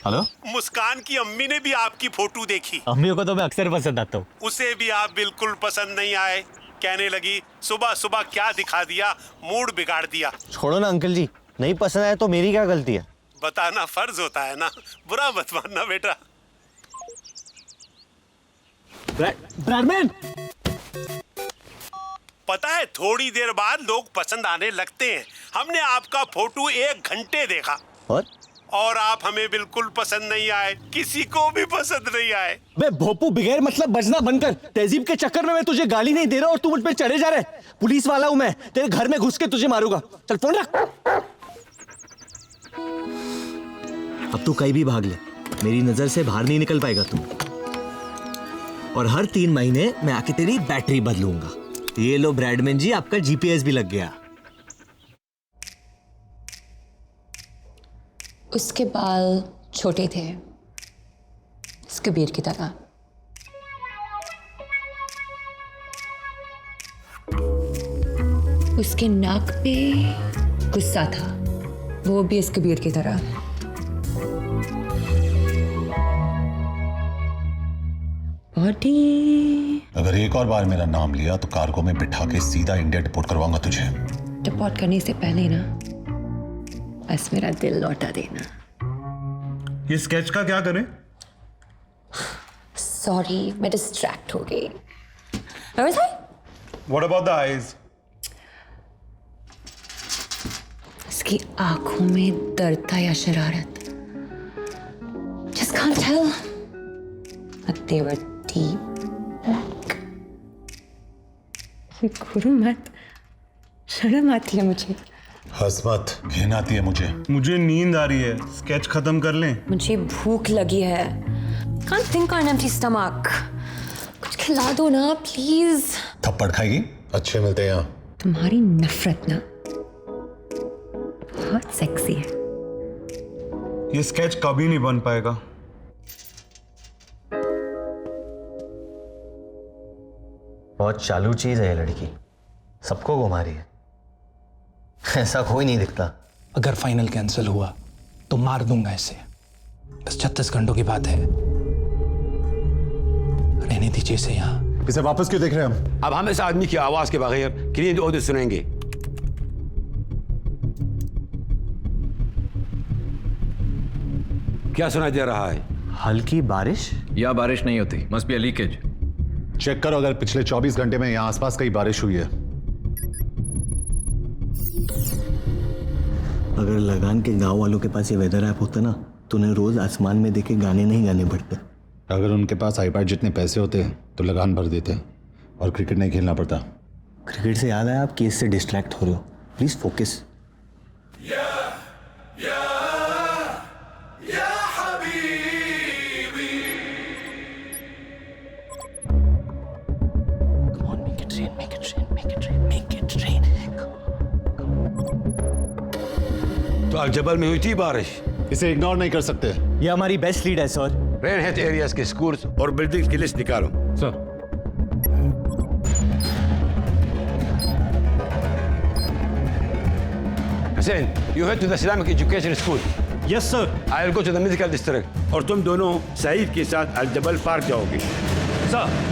हेलो, मुस्कान की अम्मी ने भी आपकी फोटो देखी। अम्मियों को तो मैं अक्सर पसंद आता हूँ। उसे भी आप बिल्कुल पसंद नहीं आए। कहने लगी सुबह सुबह क्या दिखा दिया, मूड बिगाड़ दिया। छोड़ो ना अंकल जी, नहीं पसंद आए तो मेरी क्या गलती है? बताना फर्ज होता है ना, बुरा मत मानना बेटा। ब्रैडमैन, पता है थोड़ी देर बाद लोग पसंद आने लगते हैं। हमने आपका फोटो 1 घंटे देखा और आप हमें बिल्कुल पसंद नहीं आए, किसी को भी पसंद नहीं आए। बे भोपू, बगैर मतलब बजना बंद कर। तहजीब के चक्कर में मैं तुझे गाली नहीं दे रहा और तू मुझ पे चढ़े जा रहा है। पुलिस वाला हूं मैं, तेरे घर में घुस के तुझे मारूंगा। चल फोन रख। अब तू कहीं भी भाग ले, मेरी नजर से बाहर नहीं निकल पाएगा तू। और हर 3 महीने मैं आके तेरी बैटरी बदलूंगा। ये लो ब्रैडमैन जी, आपका जीपीएस भी लग गया। उसके बाल छोटे थे, कबीर की तरह। उसके नाक पे गुस्सा था, वो भी इस कबीर की तरह। बॉडी। अगर एक और बार मेरा नाम लिया तो कार्गो में बिठा के सीधा इंडिया डिपोर्ट करवाऊंगा तुझे। डिपोर्ट करने से पहले ना बस मेरा दिल लौटा देना। ये स्केच का क्या करें? सॉरी, मैं डिस्ट्रैक्ट हो गई। Where was I? What about the eyes? उसकी आंखों में दर्द था या शरारत? Just can't tell. But they were deep. गुरु मत, शर्म आती है मुझे। हंस मत, घिन आती है मुझे नींद आ रही है, स्केच खत्म कर लें। मुझे भूख लगी है। Can't think on an empty stomach. कुछ खिला दो ना प्लीज। थप्पड़ खाएगी? अच्छे मिलते हैं यहाँ। तुम्हारी नफरत ना बहुत सेक्सी है। ये स्केच कभी नहीं बन पाएगा। बहुत चालू चीज है ये लड़की, सबको घुमा रही है। ऐसा कोई नहीं दिखता। अगर फाइनल कैंसिल हुआ तो मार दूंगा इसे। बस 36 घंटों की बात है, रहने दीजिए इसे यहाँ। इसे वापस क्यों देख रहे हैं हम? अब हम इस आदमी की आवाज के बगैर क्लीन ऑडियो सुनेंगे। क्या सुनाई दे रहा है? हल्की बारिश? या बारिश नहीं होती, must be a leakage. Check करो अगर पिछले 24 घंटे में यहाँ आसपास कहीं बारिश हुई है। अगर लगान के गांव वालों के पास ये वेदर ऐप होता ना तो उन्हें रोज आसमान में देखे गाने नहीं गाने पड़ते। अगर उनके पास आईपैड जितने पैसे होते तो लगान भर देते और क्रिकेट नहीं खेलना पड़ता। क्रिकेट से याद है, आप केस से डिस्ट्रैक्ट हो रहे हो, प्लीज फोकस। तो अल-जबल में हुई थी बारिश। इसे इग्नोर नहीं कर सकते। ये हमारी बेस्ट लीड है सर। रेन हेल्थ एरियाज के स्कूल्स और बिल्डिंग्स की लिस्ट निकालो। Sir. Hussein, you head to the Islamic Education School. Yes, sir. I will go to the medical district. और तुम दोनों सईद के साथ अल-जबल पार्क जाओगे। सर।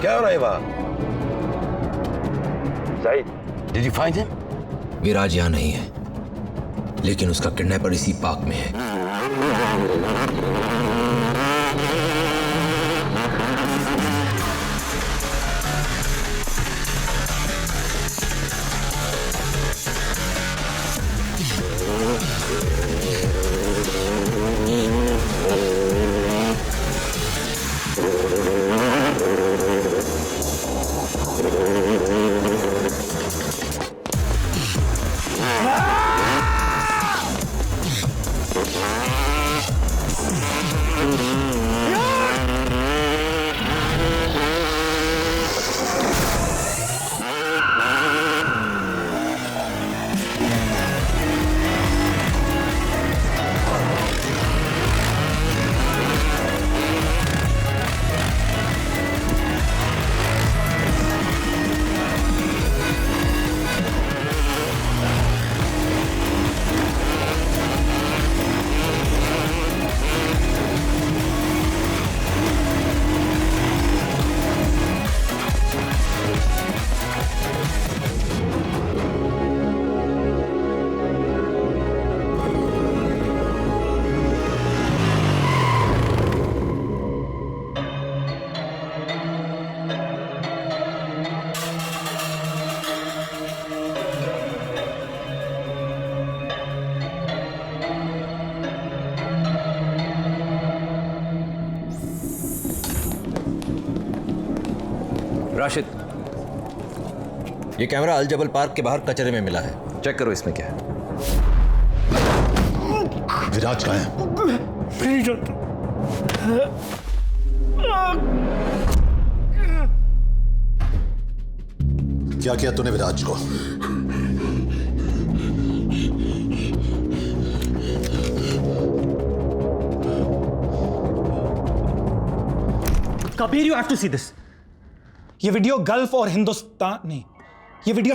क्या हो रहा है वहाँ? Saeed, did you find him? विराज यहाँ नहीं है, लेकिन उसका किडनैपर इसी पार्क में है। राशिद, ये कैमरा अल जबल पार्क के बाहर कचरे में मिला है, चेक करो इसमें क्या है। विराज कहाँ है? नहीं जानता। क्या किया तूने विराज को? Kabir, you have to see this. ये वीडियो गल्फ और हिंदुस्तान नहीं, ये वीडियो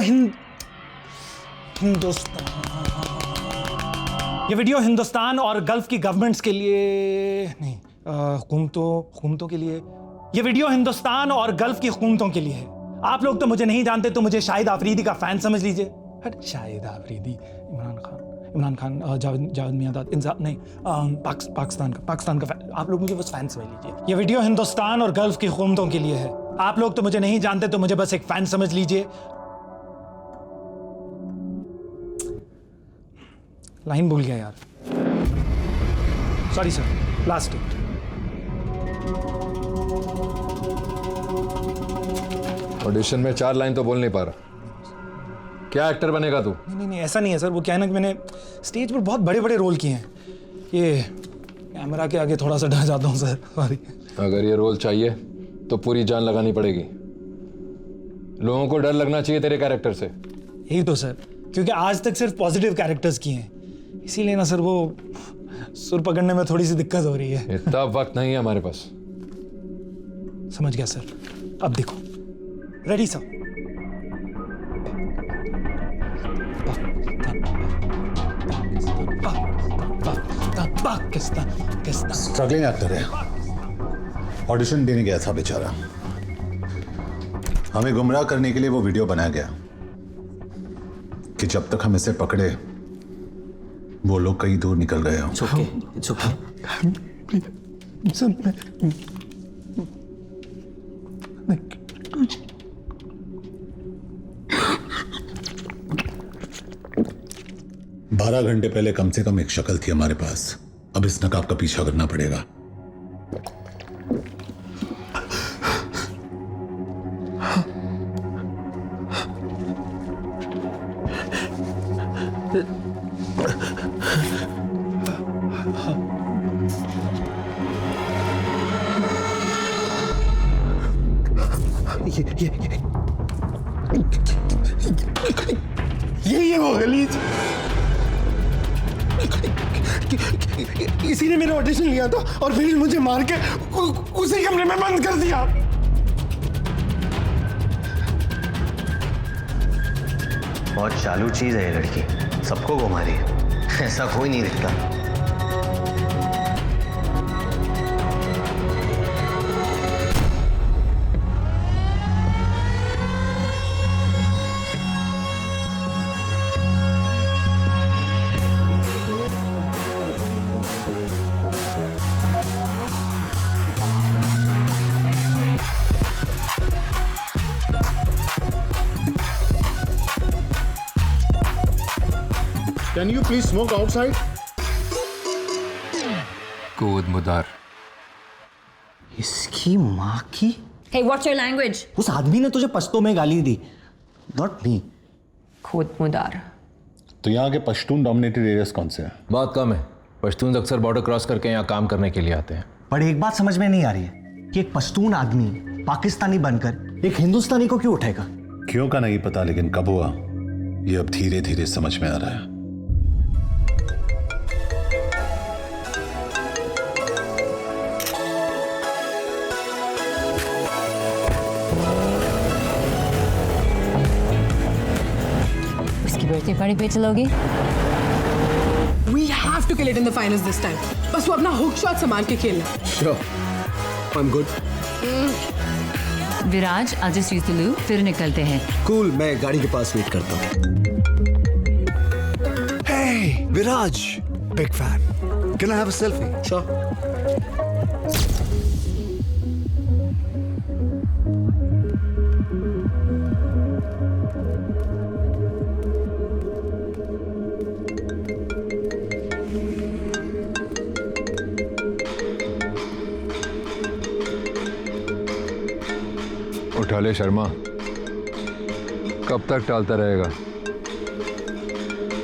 ये वीडियो हिंदुस्तान और गल्फ की गवर्नमेंट्स के लिए नहीं, हुकूमतों के लिए। ये वीडियो हिंदुस्तान और गल्फ की हुकूमतों के लिए है। आप लोग तो मुझे नहीं जानते, तो मुझे शाहिद आफरीदी का फैन समझ लीजिए। शाहिद आफरीदी, इमरान खान, जावेद मियादाद, नहीं, पाकिस्तान का फैन। आप लोग मुझे बस फैन समझ लीजिए। ये वीडियो हिंदुस्तान और गल्फ की हुकूमतों के लिए है। आप लोग तो मुझे नहीं जानते, तो मुझे बस एक फैन समझ लीजिए। लाइन भूल गया यार, sorry sir. Last take. Audition में 4 लाइन तो बोल नहीं पा रहा। क्या एक्टर बनेगा तू? नहीं, ऐसा नहीं है सर। वो क्या है ना कि मैंने स्टेज पर बहुत बड़े बड़े रोल किए हैं। ये कैमरा के आगे थोड़ा सा डर जाता हूँ सर, सॉरी। अगर ये रोल चाहिए तो पूरी जान लगानी पड़ेगी। लोगों को डर लगना चाहिए तेरे कैरेक्टर से। यही तो सर, क्योंकि आज तक सिर्फ पॉजिटिव कैरेक्टर्स किए हैं, इसीलिए ना सर वो सुर पकड़ने में थोड़ी सी दिक्कत हो रही है। इतना वक्त नहीं है हमारे पास। समझ गया सर। अब देखो, रेडी सर। स्ट्रगलिंग एक्टर है, ऑडिशन देने गया था बेचारा। हमें गुमराह करने के लिए वो वीडियो बनाया गया कि जब तक हम इसे पकड़े वो लोग कहीं दूर निकल गए हों। It's okay. बारह घंटे पहले कम से कम एक शक्ल थी हमारे पास। अब इस नकाब का पीछा करना पड़ेगा। ये वो गलीज, इसी ने मेरा ऑडिशन लिया था और फिर मुझे मार के उसी कमरे में बंद कर दिया। बहुत चालू चीज है ये लड़की, सबको घुमा रही है, ऐसा कोई नहीं दिखता। Can you please smoke outside? कूद मुदार। इसकी माँ की। Hey, what's your language? उस आदमी ने तुझे पश्तो में गाली दी, not me. खुद मुदार। तो यहाँ के पश्तून डोमिनेटेड एरियाज कौन से हैं? बहुत कम है। पश्तून अक्सर बॉर्डर क्रॉस करके यहाँ काम करने के लिए आते हैं। पर एक बात समझ में नहीं आ रही है कि एक पश्तून आदमी पाकिस्तानी बनकर एक हिंदुस्तानी को क्यों उठाएगा? क्यों का नहीं पता, लेकिन कब हुआ ये अब धीरे धीरे समझ में आ रहा है। उसकी बर्थडे पार्टी पे चलोगी? We have to kill it in the finals this time. बस वो अपना हुक शॉट संभाल के खेलना। Sure, I'm good. Viraj, I'll just use the loo, फिर निकलते हैं। Cool, मैं गाड़ी के पास वेट करता हूँ। Hey, Viraj, big fan. Can I have a selfie? Sure. उठा ले शर्मा, कब तक टालता रहेगा?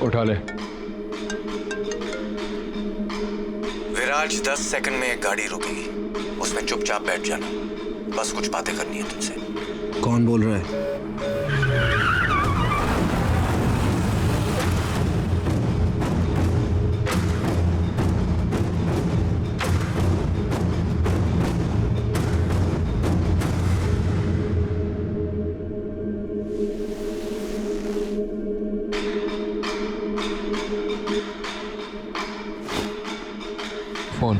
उठा ले। विराज 10 सेकंड में एक गाड़ी रुकेगी, उसमें चुपचाप बैठ जाना, बस कुछ बातें करनी है तुझसे। कौन बोल रहा है? Phone.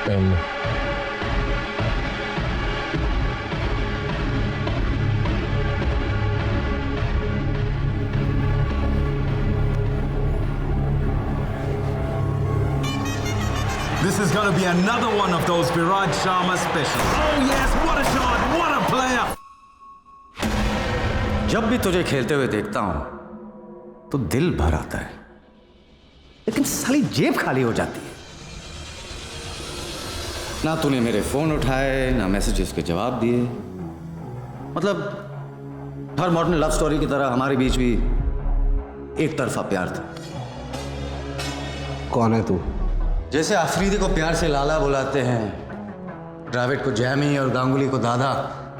Pen. This is going to be another one of those Viraj Sharma specials. Oh yes, what a shot, what a player! जब भी तुझे खेलते हुए देखता हूं तो दिल भर आता है, लेकिन साली जेब खाली हो जाती है। ना तूने मेरे फोन उठाए, ना मैसेजेस के जवाब दिए। मतलब हर मॉडर्न लव स्टोरी की तरह हमारे बीच भी एक तरफा प्यार था। कौन है तू? जैसे आफरीदी को प्यार से लाला बुलाते हैं, द्रविड़ को जैमी और गांगुली को दादा,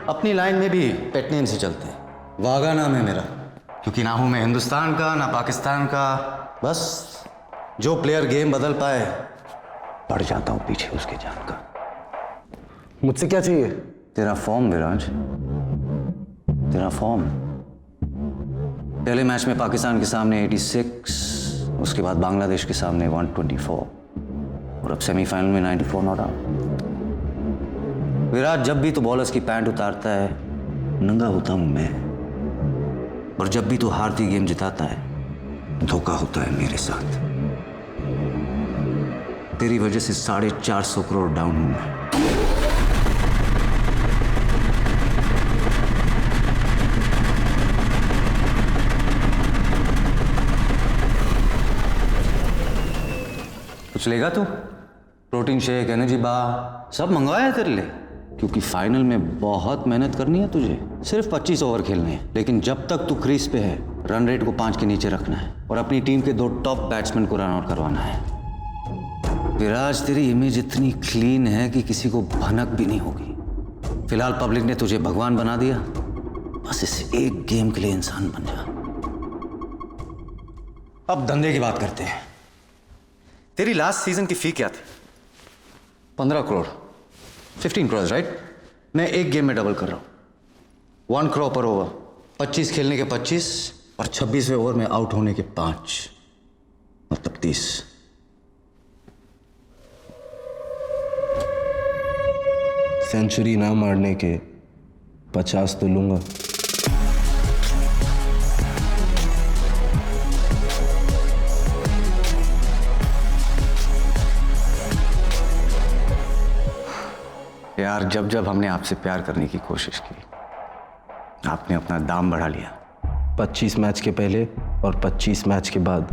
अपनी लाइन में भी पेट नेम से चलते हैं। वागा नाम है मेरा, क्योंकि ना हूं मैं हिंदुस्तान का ना पाकिस्तान का। बस जो प्लेयर गेम बदल पाए, पड़ जाता हूं पीछे उसके जान का। मुझसे क्या चाहिए? तेरा फॉर्म विराज, तेरा फॉर्म। पहले मैच में पाकिस्तान के सामने 86, उसके बाद बांग्लादेश के सामने 124 और अब सेमीफाइनल में 94 नॉट आउट। विराट, जब भी तू बॉलर्स की पैंट उतारता है, नंगा होता हूं मैं, और जब भी तू हारती गेम जिताता है, धोखा होता है मेरे साथ। तेरी वजह से 450 करोड़ डाउन हूं मैं। कुछ लेगा तू? प्रोटीन शेक, एनर्जी बार सब मंगवाया है तेरे लिए, क्योंकि फाइनल में बहुत मेहनत करनी है तुझे। सिर्फ 25 ओवर खेलने हैं, लेकिन जब तक तू क्रीज पे है, रन रेट को 5 के नीचे रखना है और अपनी टीम के 2 टॉप बैट्समैन को रन आउट करवाना है। विराज, तेरी इमेज इतनी क्लीन है कि किसी को भनक भी नहीं होगी। फिलहाल पब्लिक ने तुझे भगवान बना दिया, बस इस एक गेम के लिए इंसान बन जा। अब धंधे की बात करते हैं। तेरी लास्ट सीजन की फी क्या थी? 15 करोड़, 15 करोड़, राइट? मैं एक गेम में डबल कर रहा हूं, 1 करोड़ पर ओवर। 25 खेलने के 25 और 26वें ओवर में आउट होने के 5, मतलब 30। सेंचुरी ना मारने के 50 तो लूंगा। यार, जब जब हमने आपसे प्यार करने की कोशिश की, आपने अपना दाम बढ़ा लिया। 25 मैच के पहले और 25 मैच के बाद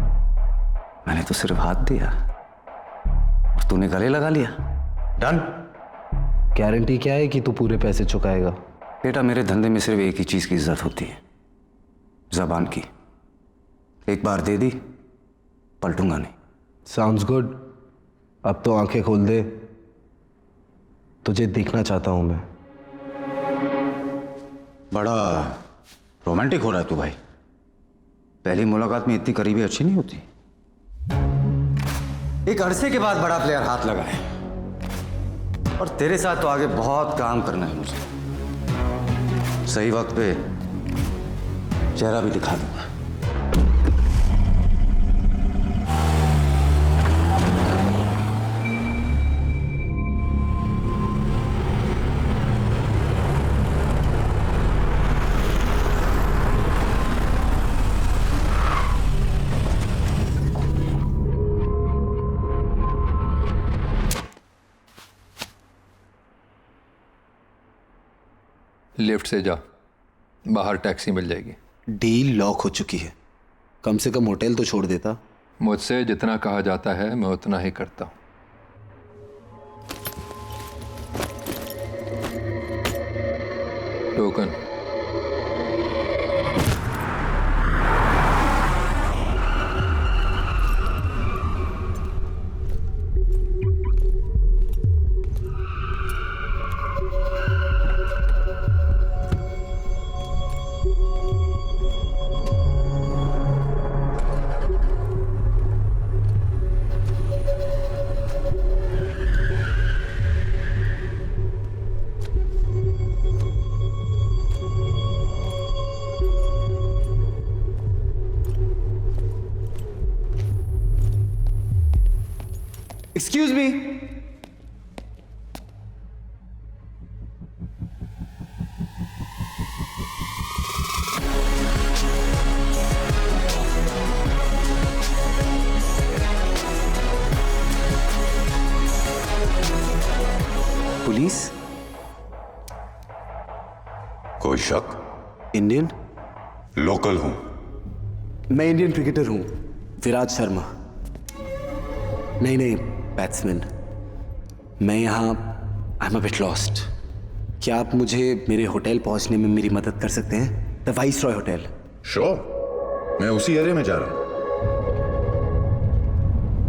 मैंने तो सिर्फ हाथ दिया और तूने गले लगा लिया। डन। गारंटी क्या है कि तू पूरे पैसे चुकाएगा? बेटा, मेरे धंधे में सिर्फ एक ही चीज की इज्जत होती है, जबान की। एक बार दे दी, पलटूंगा नहीं। Sounds good. अब तो आंखें खोल दे, तुझे देखना चाहता हूं मैं। बड़ा रोमांटिक हो रहा है तू भाई। पहली मुलाकात में इतनी करीबी अच्छी नहीं होती। एक अरसे के बाद बड़ा प्लेयर हाथ लगा है, और तेरे साथ तो आगे बहुत काम करना है मुझे। सही वक्त पे चेहरा भी दिखा दूंगा। लिफ्ट से जा, बाहर टैक्सी मिल जाएगी। डील लॉक हो चुकी है। कम से कम होटल तो छोड़ देता। मुझसे जितना कहा जाता है मैं उतना ही करता हूँ। टोकन। Excuse me. पुलिस? कोई शक? इंडियन? लोकल हूं। मैं इंडियन क्रिकेटर हूं, विराट शर्मा। नहीं, बैट्समैन। मैं यहाँ I am a bit lost. क्या आप मुझे मेरे होटल पहुंचने में मेरी मदद कर सकते हैं? The viceroy hotel. श्योर, मैं उसी एरिया में जा रहा हूँ।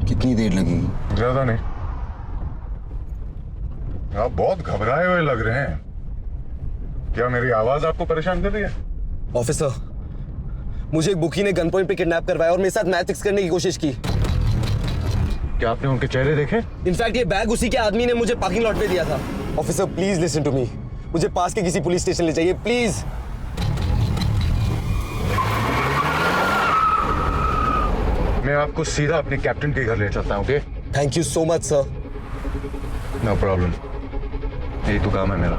कितनी देर लगेगी? ज्यादा नहीं। आप बहुत घबराए हुए लग रहे हैं। क्या मेरी आवाज आपको परेशान कर रही है? ऑफिसर, मुझे एक बुकी ने गन पॉइंट पे किडनैप करवाया और मेरे साथ मैच फिक्स करने की कोशिश की। क्या आपने उनके चेहरे देखे? इनफैक्ट ये बैग उसी के आदमी ने मुझे पार्किंग लॉट पे दिया था। Officer please listen to me. मुझे पास के किसी पुलिस स्टेशन ले जाइए प्लीज। मैं आपको सीधा अपने कैप्टन के घर ले चलता हूँ। Okay? Thank you so much sir. No problem, यही तो काम है मेरा।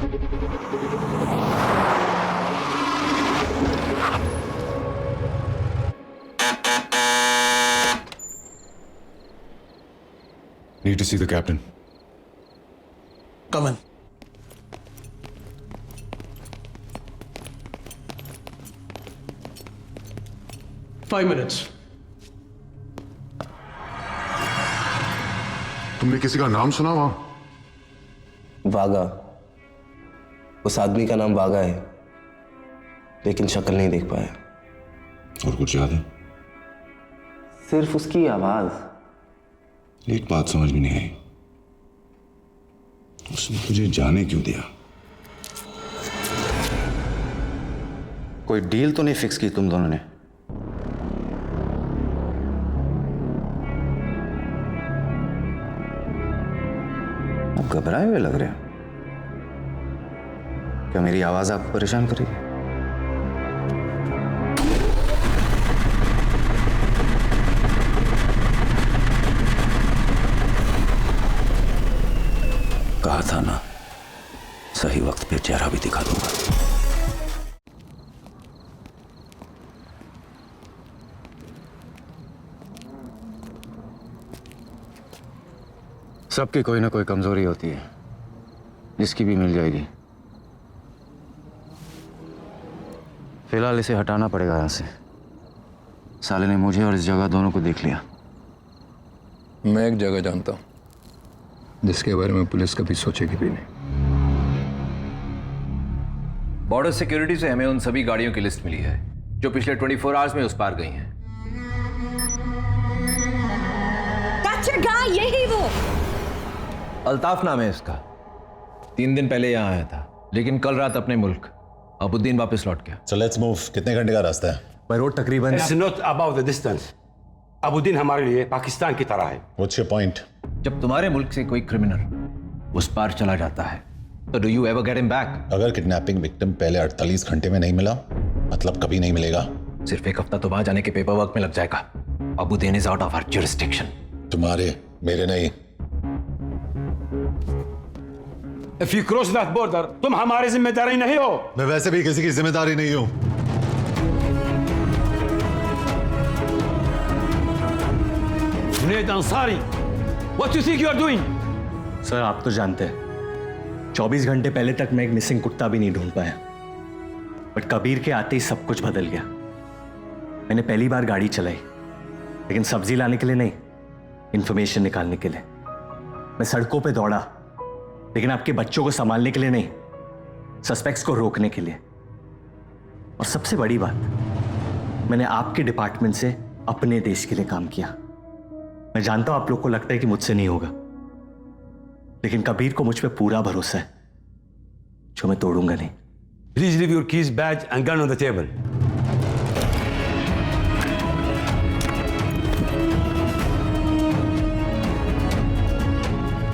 Need to see the captain. Come in. Five minutes. तुमने किसी का नाम सुना वहां? वागा। उस आदमी का नाम वागा है, लेकिन शक्ल नहीं देख पाया। और कुछ याद है? सिर्फ उसकी आवाज। एक बात समझ में नहीं आई, उसने तुझे जाने क्यों दिया? कोई डील तो नहीं फिक्स की तुम दोनों ने? आप घबराए हुए लग रहे हो। क्या मेरी आवाज आपको परेशान करेगी? कहा था ना, सही वक्त पे चेहरा भी दिखा दूंगा। सबकी कोई ना कोई कमजोरी होती है, जिसकी भी मिल जाएगी। फिलहाल इसे हटाना पड़ेगा यहां से। साले ने मुझे और इस जगह दोनों को देख लिया। मैं एक जगह जानता हूं जिसके बारे में पुलिस कभी सोचेगी भी नहीं। बॉर्डर सिक्योरिटी से हमें उन सभी गाड़ियों की लिस्ट मिली है जो पिछले 24 आवर्स में उस पार गई हैं। यही वो अल्ताफ नाम है इसका। 3 दिन पहले यहां आया था, लेकिन कल रात अपने मुल्क अबुद्दीन वापस लौट गया। So let's move. कितने घंटे का रास्ता है? बाय रोड तकरीबन। It's not about the distance. अबुद्दीन हमारे लिए पाकिस्तान की तरह है। What's your point? जब तुम्हारे मुल्क से कोई क्रिमिनल उस पार चला जाता है तो do you ever get him back? अगर किडनैपिंग विक्टिम पहले 48 घंटे में नहीं मिला, मतलब कभी नहीं मिलेगा। सिर्फ एक हफ्ता तो वहां जाने के पेपर वर्क में लग जाएगा। Abuddin is out of our jurisdiction. तुम्हारे, मेरे नहीं। If you cross that border, तुम हमारी जिम्मेदारी नहीं हो। मैं वैसे भी किसी की जिम्मेदारी नहीं हूं। Junaid Ansari, what you think you are doing? Sir आप तो जानते हैं 24 घंटे पहले तक मैं एक मिसिंग कुत्ता भी नहीं ढूंढ पाया, बट कबीर के आते ही सब कुछ बदल गया। मैंने पहली बार गाड़ी चलाई, लेकिन सब्जी लाने के लिए नहीं, इंफॉर्मेशन निकालने के लिए। मैं सड़कों पे दौड़ा, लेकिन आपके बच्चों को संभालने के लिए नहीं, सस्पेक्ट्स को रोकने के लिए। और सबसे बड़ी बात, मैंने आपके डिपार्टमेंट से अपने देश के लिए काम किया। मैं जानता हूं आप लोग को लगता है कि मुझसे नहीं होगा, लेकिन कबीर को मुझ पे पूरा भरोसा है, जो मैं तोड़ूंगा नहीं। Please leave your keys, badge and gun on the table.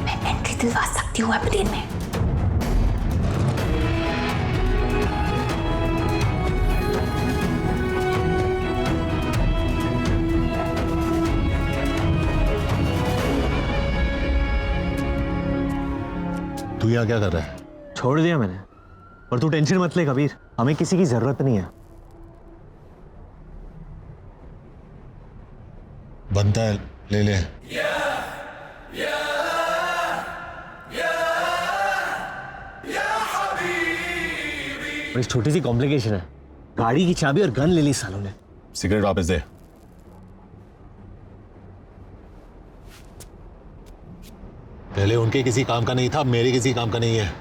मैं एंट्री दिलवा सकती हूँ एबरडीन में। तू यहाँ क्या कर रहा है? छोड़ दिया मैंने, और तू टेंशन मत ले कबीर, हमें किसी की जरूरत नहीं है। बनता है, ले ले। बड़ी छोटी सी कॉम्प्लिकेशन है, गाड़ी की चाबी और गन ले ली सालों ने। सिगरेट वापस दे। पहले उनके किसी काम का नहीं था, मेरे किसी काम का नहीं है।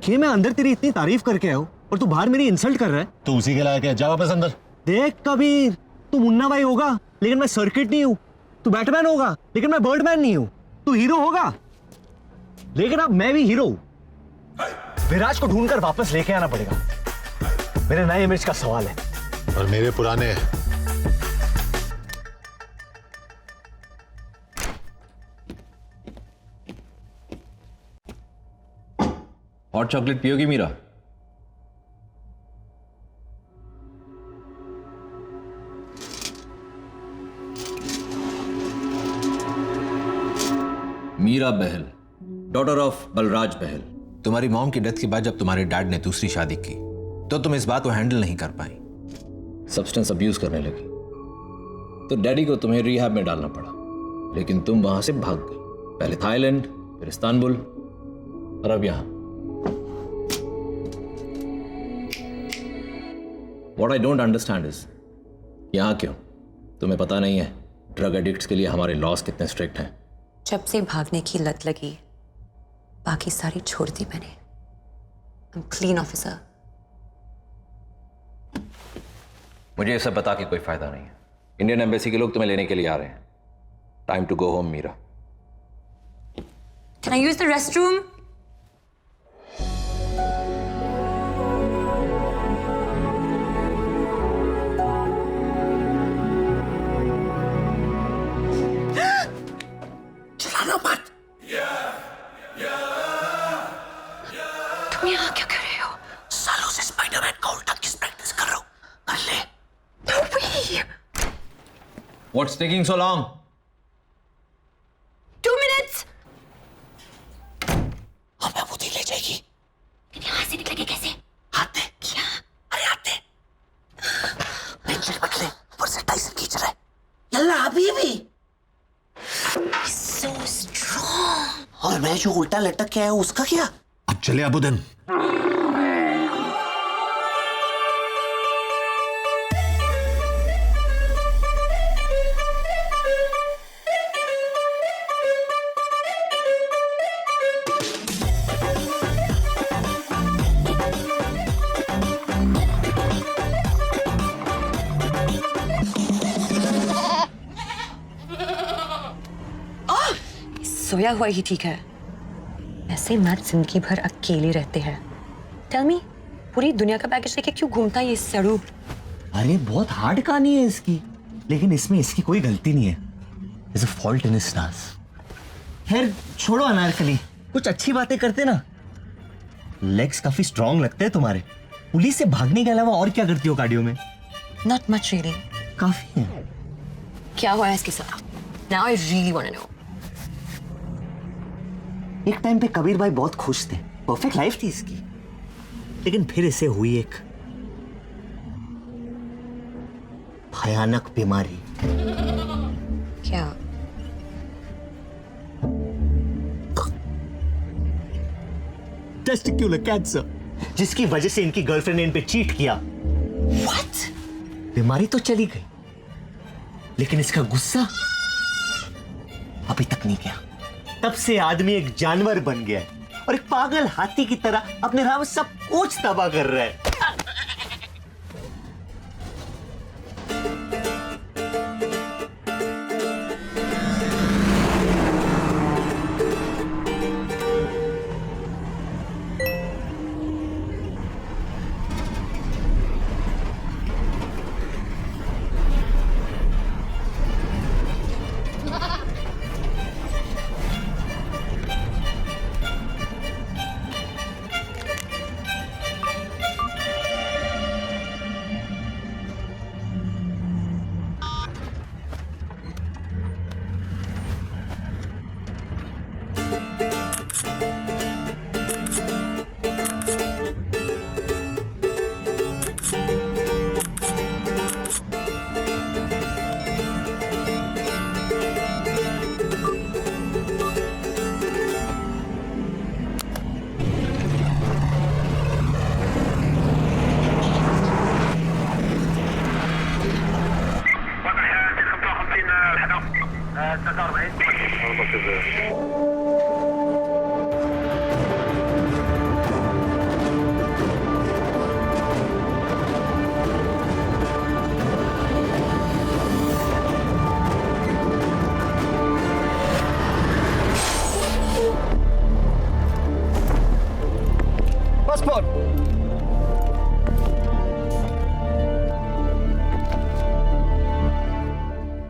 कि मैं अंदर तेरी इतनी तारीफ करके आया हूं और तू बाहर मेरी इंसल्ट कर रहा है। तू उसी के लायक है, जा वापस अंदर। देख कबीर, तू मुन्ना भाई होगा लेकिन मैं सर्किट नहीं हूं, तू बैटमैन होगा लेकिन मैं बर्डमैन नहीं हूं, तू हीरो होगा लेकिन अब मैं भी हीरो हूं। विराज को ढूंढकर वापस लेके आना पड़ेगा, मेरे नए इमेज का सवाल है। और मेरे पुराने। हॉट चॉकलेट पियोगी मीरा? Meera Bahl, daughter of Balraj Bahl. तुम्हारी मॉम की डेथ के बाद जब तुम्हारे डैड ने दूसरी शादी की तो तुम इस बात को हैंडल नहीं कर पाई, सब्सटेंस अब्यूज करने लगी, तो डैडी को तुम्हें रिहैब में डालना पड़ा, लेकिन तुम वहां से भाग गई, पहले थाईलैंड, फिर इस्तांबुल और अब यहां। What I don't understand is, यहाँ क्यों? तुम्हें पता नहीं है ड्रग एडिक्ट्स के लिए हमारे लॉस कितने स्ट्रिक्ट हैं। जब से भागने की लत लगी, बाकी सारी छोड़ दी मैंने। I'm clean officer. मुझे ये सब बता के कोई फायदा नहीं है। इंडियन एम्बेसी के लोग तुम्हें लेने के लिए आ रहे हैं। Time to go home Meera. Can I use the restroom? चलाना मत। तुम यहाँ क्या कर रहे हो? सालों से स्पाइडरमैन का उल्टा किस प्रैक्टिस कर रहा हूँ, कर ले। No way! What's taking so long? 2 minutes. हमें बुद्धि ले जाएगी। यहाँ से निकलेंगे कैसे? हाथ दे। क्या? अरे हाथ दे। पेंसिल पकड़ ले, ऊपर से टाइसन खींच रहा है। यल्ला अभी भी। So strong. और मैं जो उल्टा लटक के आया हूँ उसका क्या? अब चले अबुदन। सोया हुआ ही ठीक है, ऐसे मैच जिंदगी भर अकेले रहते हैं। टेल मी, पूरी दुनिया का पैकेज लेके क्यों घूमता है ये सड़ू? अरे बहुत हार्ड कहानी है इसकी, लेकिन इसमें इसकी कोई गलती नहीं है। There's a fault in his stars. खैर छोड़ो अनारकली, कुछ अच्छी बातें करते ना। लेग्स काफी स्ट्रांग लगते हैं तुम्हारे। पुलिस से भागने के अलावा और क्या करती हो कार्डियो में? Not much really. काफी है। क्या हुआ है इसके साथ? Now I really want to know. एक टाइम पे कबीर भाई बहुत खुश थे, परफेक्ट लाइफ थी इसकी, लेकिन फिर इसे हुई एक भयानक बीमारी। क्या? टेस्टिक्युलर कैंसर, जिसकी वजह से इनकी गर्लफ्रेंड ने इन पे चीट किया। What? बीमारी तो चली गई, लेकिन इसका गुस्सा अभी तक नहीं गया। तब से आदमी एक जानवर बन गया है और एक पागल हाथी की तरह अपने राह में सब कुछ तबाह कर रहा है।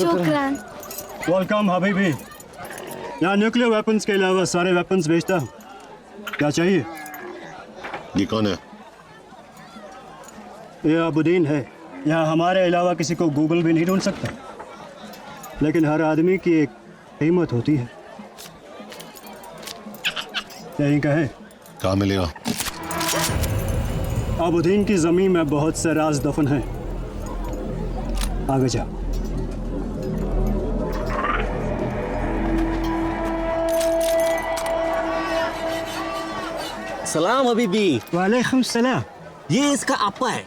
शुक्रान। वेलकम हबीबी। यहाँ न्यूक्लियर वेपन्स के अलावा सारे वेपन्स बेचता हूँ। क्या चाहिए? ये कौन है? ये अबुद्दीन है। यहाँ हमारे अलावा किसी को गूगल भी नहीं ढूंढ सकता, लेकिन हर आदमी की एक कीमत होती है। यही कहे। कहाँ मिलेगा? अबुद्दीन की जमीन में बहुत से राज दफन हैं। आगे जा। सलाम हबीबी। वालेकुम सलाम। ये इसका आपा है,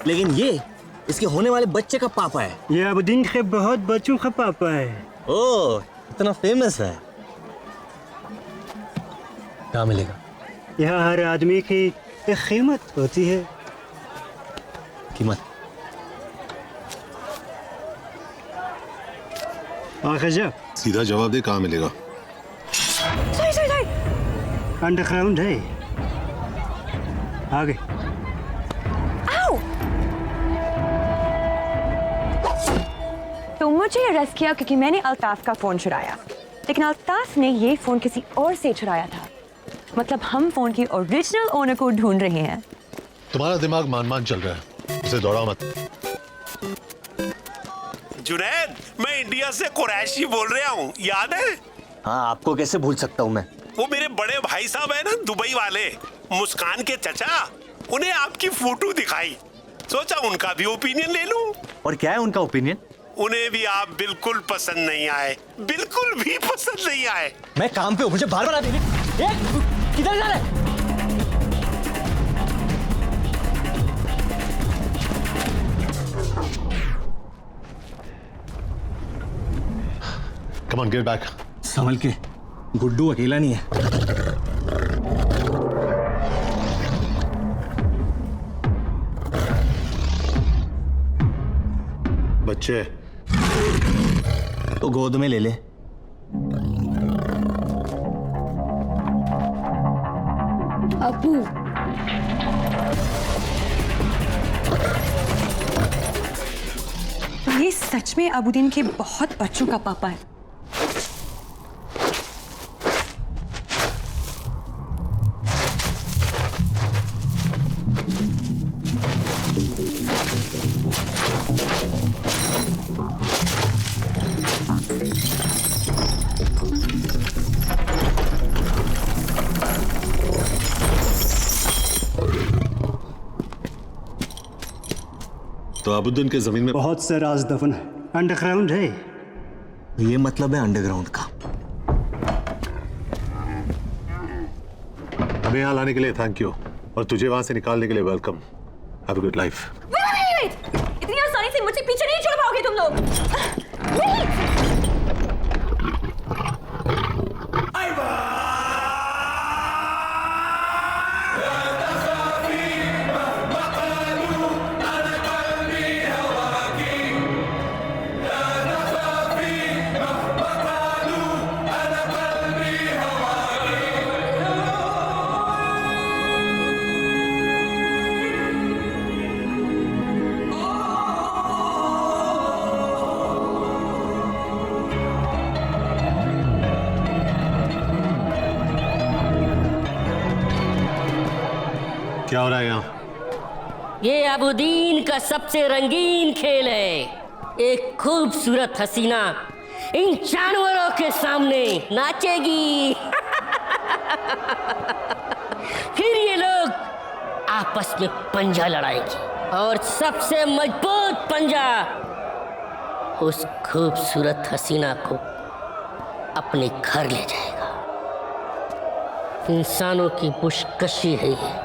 लेकिन ये इसके होने वाले बच्चे का पापा है। ये अबुद्दीन के बहुत बच्चों का पापा है। ओह, इतना फेमस है। कहाँ मिलेगा? यहाँ हर आदमी की एक कीमत होती है। कीमत? आगे जा। सीधा जवाब दे, कहाँ मिलेगा? अंडरग्राउंड है। आगे। तो मुझे अरेस्ट किया क्योंकि मैंने अल्ताफ का फोन चुराया, लेकिन अल्ताफ ने ये फोन किसी और से चुराया था। मतलब हम फोन की ओरिजिनल ओनर को ढूंढ रहे हैं। तुम्हारा दिमाग मान चल रहा है, उसे दौड़ा मत। जुनैद, मैं इंडिया से कुरैशी बोल रहा हूँ, याद है? हाँ, आपको कैसे भूल सकता हूँ मैं। वो मेरे बड़े भाई साहब है ना दुबई वाले, मुस्कान के चचा, उन्हें आपकी फोटो दिखाई, सोचा उनका भी ओपिनियन ले लूं। और क्या है उनका ओपिनियन? उन्हें भी आप बिल्कुल पसंद नहीं आए, बिल्कुल भी पसंद नहीं आए। मैं काम पे हूँ, मुझे बार बार आते किधर जा रहे? Come on, get back. संभल के, गुड्डू अकेला नहीं है। बच्चे तो गोद में ले ले। अबू, ये सच में अबूदीन के बहुत बच्चों का पापा है। तो अबुद्दीन के जमीन में बहुत से राज दफन है, अंडरग्राउंड है। ये मतलब है अंडरग्राउंड का। हमें यहाँ लाने के लिए थैंक यू, और तुझे वहां से निकालने के लिए welcome. Have a good life. इतनी आसानी से मुझे पीछे नहीं छोड़ पाओगे तुम लोग। क्या हो रहा है यहाँ? ये अबुद्दीन का सबसे रंगीन खेल है। एक खूबसूरत हसीना इन जानवरों के सामने नाचेगी। फिर ये लोग आपस में पंजा लड़ाएंगे और सबसे मजबूत पंजा उस खूबसूरत हसीना को अपने घर ले जाएगा। इंसानों की पुशकशी है ये।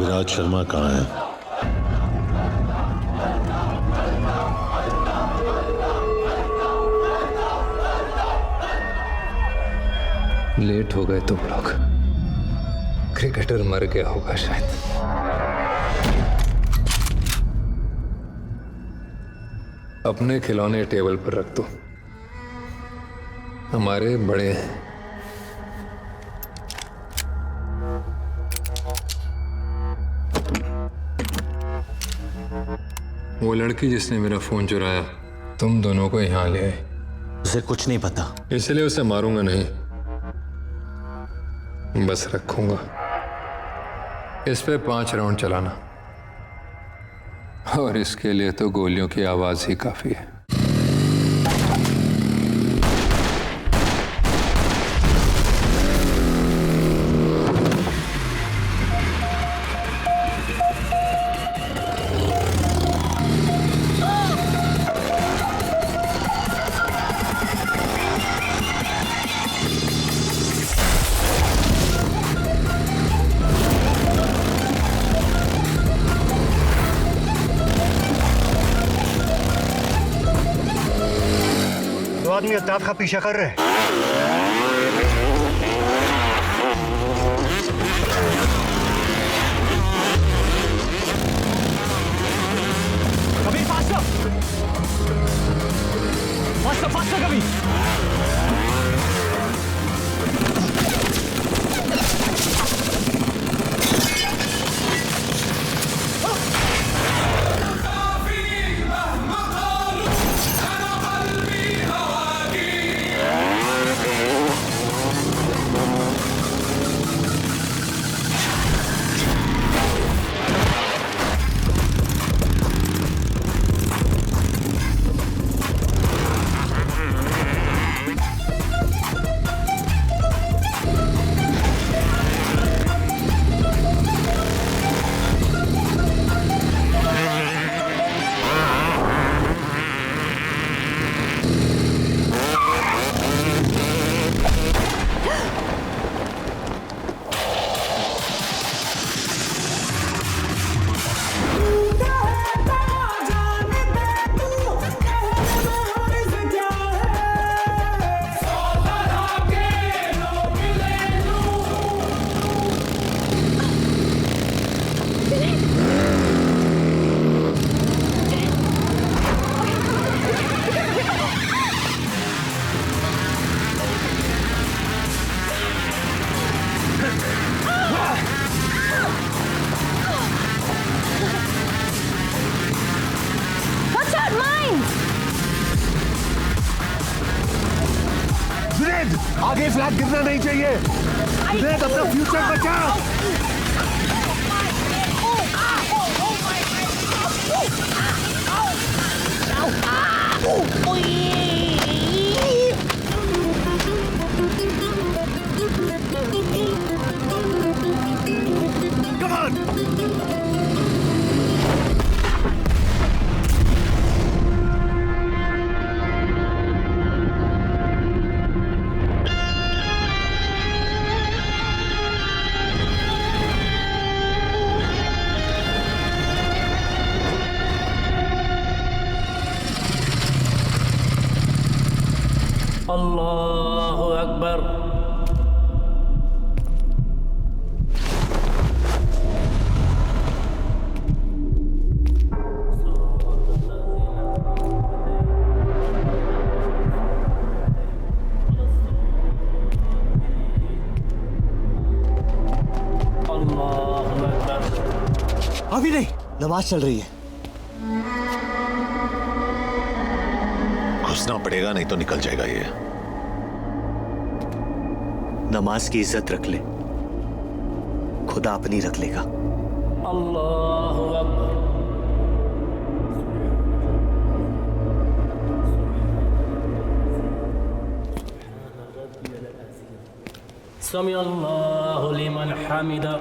विराज शर्मा कहाँ है? लेट हो गए तुम लोग। क्रिकेटर मर गया होगा शायद। अपने खिलौने टेबल पर रख दो, हमारे बड़े हैं। वो लड़की जिसने मेरा फोन चुराया तुम दोनों को यहां ले आए। उसे कुछ नहीं पता, इसलिए उसे मारूंगा नहीं, बस रखूंगा। इस पे 5 राउंड चलाना, और इसके लिए तो गोलियों की आवाज ही काफी है। आदमी अल्ताफ का पीछा कर रहे हैं। कभी फास्टर फास्टर फास्टर कभी। आगे फ्लैग गिरना नहीं चाहिए। जुनैद अपना फ्यूचर बचा। अल्लाहु अकबर। अभी नहीं, नमाज चल रही है। घुसना पड़ेगा, नहीं तो निकल जाएगा ये। नमाज की इज्जत रख ले, खुदा अपनी रख लेगा। अल्लाहु अकबर। समी अल्लाहु लिमन हमिदा।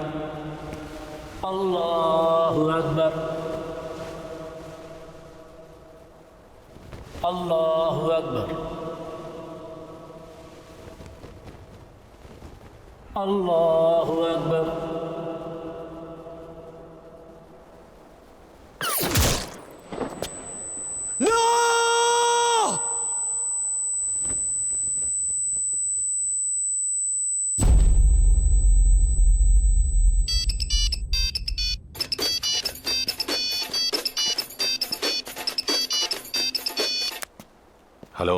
अल्लाहु अकबर। अल्लाहु अकबर। अल्लाहु अकबर। हेलो।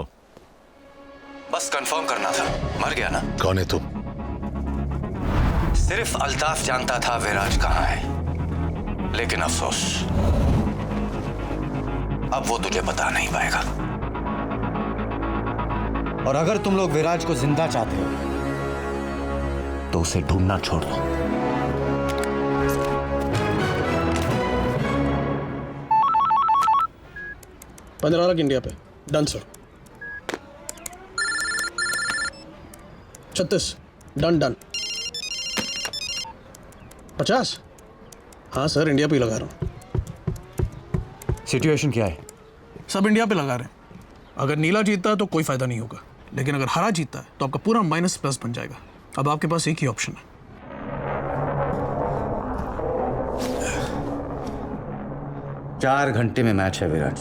बस कंफर्म करना था, मर गया ना? कौन है तुम? सिर्फ अल्ताफ जानता था विराज कहाँ है, लेकिन अफसोस अब वो तुझे बता नहीं पाएगा। और अगर तुम लोग विराज को जिंदा चाहते हो तो उसे ढूंढना छोड़ दो। ₹15 इंडिया पे डन सर। 36 डन। 50? हाँ सर, इंडिया पे ही लगा रहा हूँ। सिचुएशन क्या है? सब इंडिया पे लगा रहे हैं। अगर नीला जीतता है तो कोई फायदा नहीं होगा, लेकिन अगर हरा जीतता है तो आपका पूरा माइनस प्लस बन जाएगा। अब आपके पास एक ही ऑप्शन है। चार घंटे में मैच है विराज।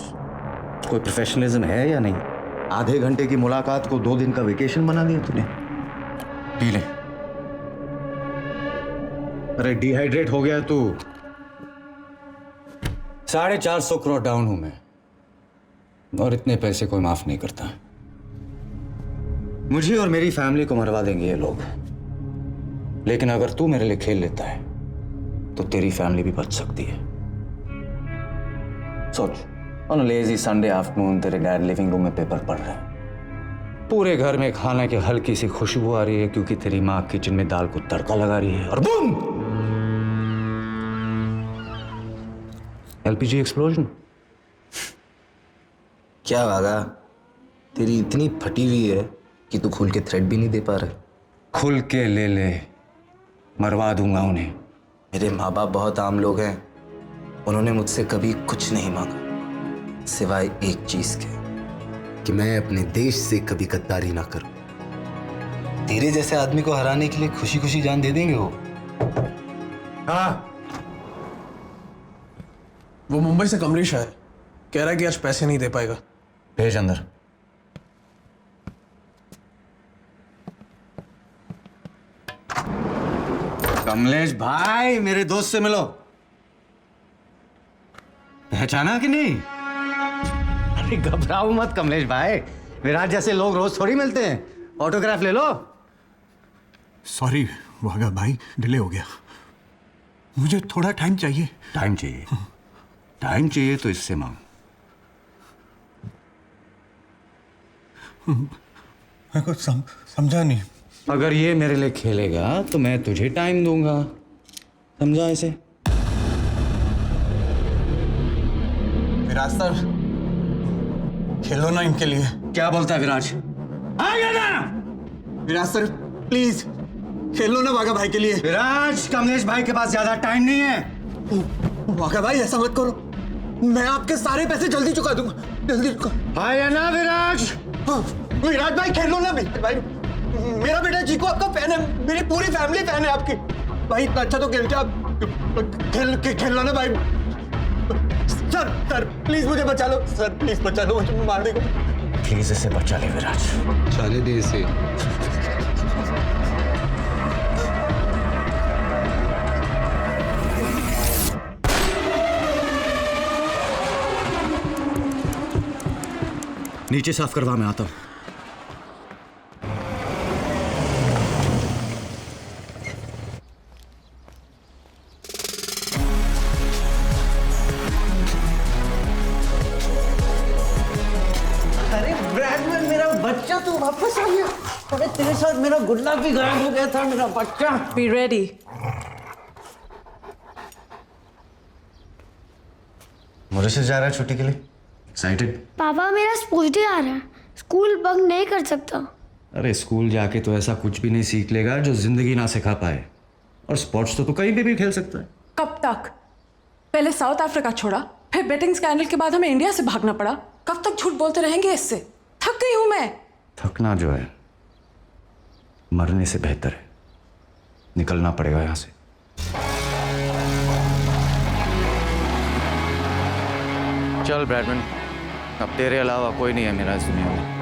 कोई प्रोफेशनलिज्म है या नहीं? आधे घंटे की मुलाकात को 2 दिन का वेकेशन बना दिया तूने। पी ले। अरे डिहाइड्रेट हो गया तू। 450 करोड़ डाउन हूं मैं, और इतने पैसे कोई माफ नहीं करता। मुझे और मेरी फैमिली को मरवा देंगे ये लोग, लेकिन अगर तू मेरे लिए खेल लेता है तो तेरी फैमिली भी बच सकती है। सोच, on a lazy Sunday afternoon तेरे डैड लिविंग रूम में पेपर पढ़ रहे हैं। पूरे घर में खाने की हल्की सी खुशबू आ रही है क्योंकि तेरी माँ किचन में दाल को तड़का लगा रही है, और बूम, एलपीजी एक्सप्लोजन। क्या वागा, तेरी इतनी फटी हुई है कि तू खुल के थ्रेड भी नहीं दे पा रहा। खुल के ले ले, मरवा दूंगा उन्हें। मेरे माँ बाप बहुत आम लोग हैं, उन्होंने मुझसे कभी कुछ नहीं मांगा सिवाय एक चीज के, कि मैं अपने देश से कभी गद्दारी ना करूं। तेरे जैसे आदमी को हराने के लिए खुशी खुशी जान दे देंगे वो। हाँ, वो मुंबई से कमलेश आया, कह रहा है कि आज पैसे नहीं दे पाएगा। भेज अंदर। कमलेश भाई, मेरे दोस्त से मिलो। पहचाना कि नहीं? अरे घबराओ मत कमलेश भाई, विराज जैसे लोग रोज थोड़ी मिलते हैं। ऑटोग्राफ ले लो। सॉरी वागा भाई, डिले हो गया। मुझे थोड़ा टाइम चाहिए। टाइम चाहिए? टाइम चाहिए तो इससे मांग। मेरे को समझा नहीं। अगर ये मेरे लिए खेलेगा तो मैं तुझे टाइम दूंगा, समझा इसे? विराज सर, खेलो ना इनके लिए। क्या बोलता है विराज? आ गया ना विराज सर, प्लीज खेलो ना वागा भाई के लिए। विराज, कमलेश भाई के पास ज्यादा टाइम नहीं है। वागा भाई ऐसा मत करो, मैं आपके सारे पैसे जल्दी चुका दूंगा, जल्दी चुका। भाई है ना विराज? हाँ, विराज भाई खेलो ना भाई, मेरा बेटा जीको आपका फैन है, मेरी पूरी फैमिली फैन है आपकी। भाई इतना अच्छा तो खेलते आप, खेलो ना भाई। सर प्लीज मुझे बचा लो, सर प्लीज बचा लो, मुझे मार देगा। प्लीज इसे बचा ले विराज, चले दे इसे। नीचे साफ करवा, मैं आता हूं। बच्चा तू वापस आ गया। अरे तेरे साथ मेरा गुल्ला भी गायब हो गया था, मेरा बच्चा। Be ready. मॉरिशस जा रहा है छुट्टी के लिए? एक्साइटेड? पापा मेरा स्पोर्ट्स डे आ रहा है, स्कूल बंक नहीं कर सकता। अरे स्कूल जाके तो ऐसा कुछ भी नहीं सीख लेगा जो जिंदगी ना सिखा पाए, और स्पोर्ट्स तो कहीं पे भी खेल सकता है। कब तक? पहले साउथ अफ्रीका छोड़ा, फिर बेटिंग स्कैंडल के बाद हमें इंडिया से भागना पड़ा। कब तक झूठ बोलते रहेंगे? इससे थक गई हूं मैं। थकना जो है मरने से बेहतर है। निकलना पड़ेगा यहां से। चल ब्रैडमैन, अब तेरे अलावा कोई नहीं है मेरा इस दुनिया में।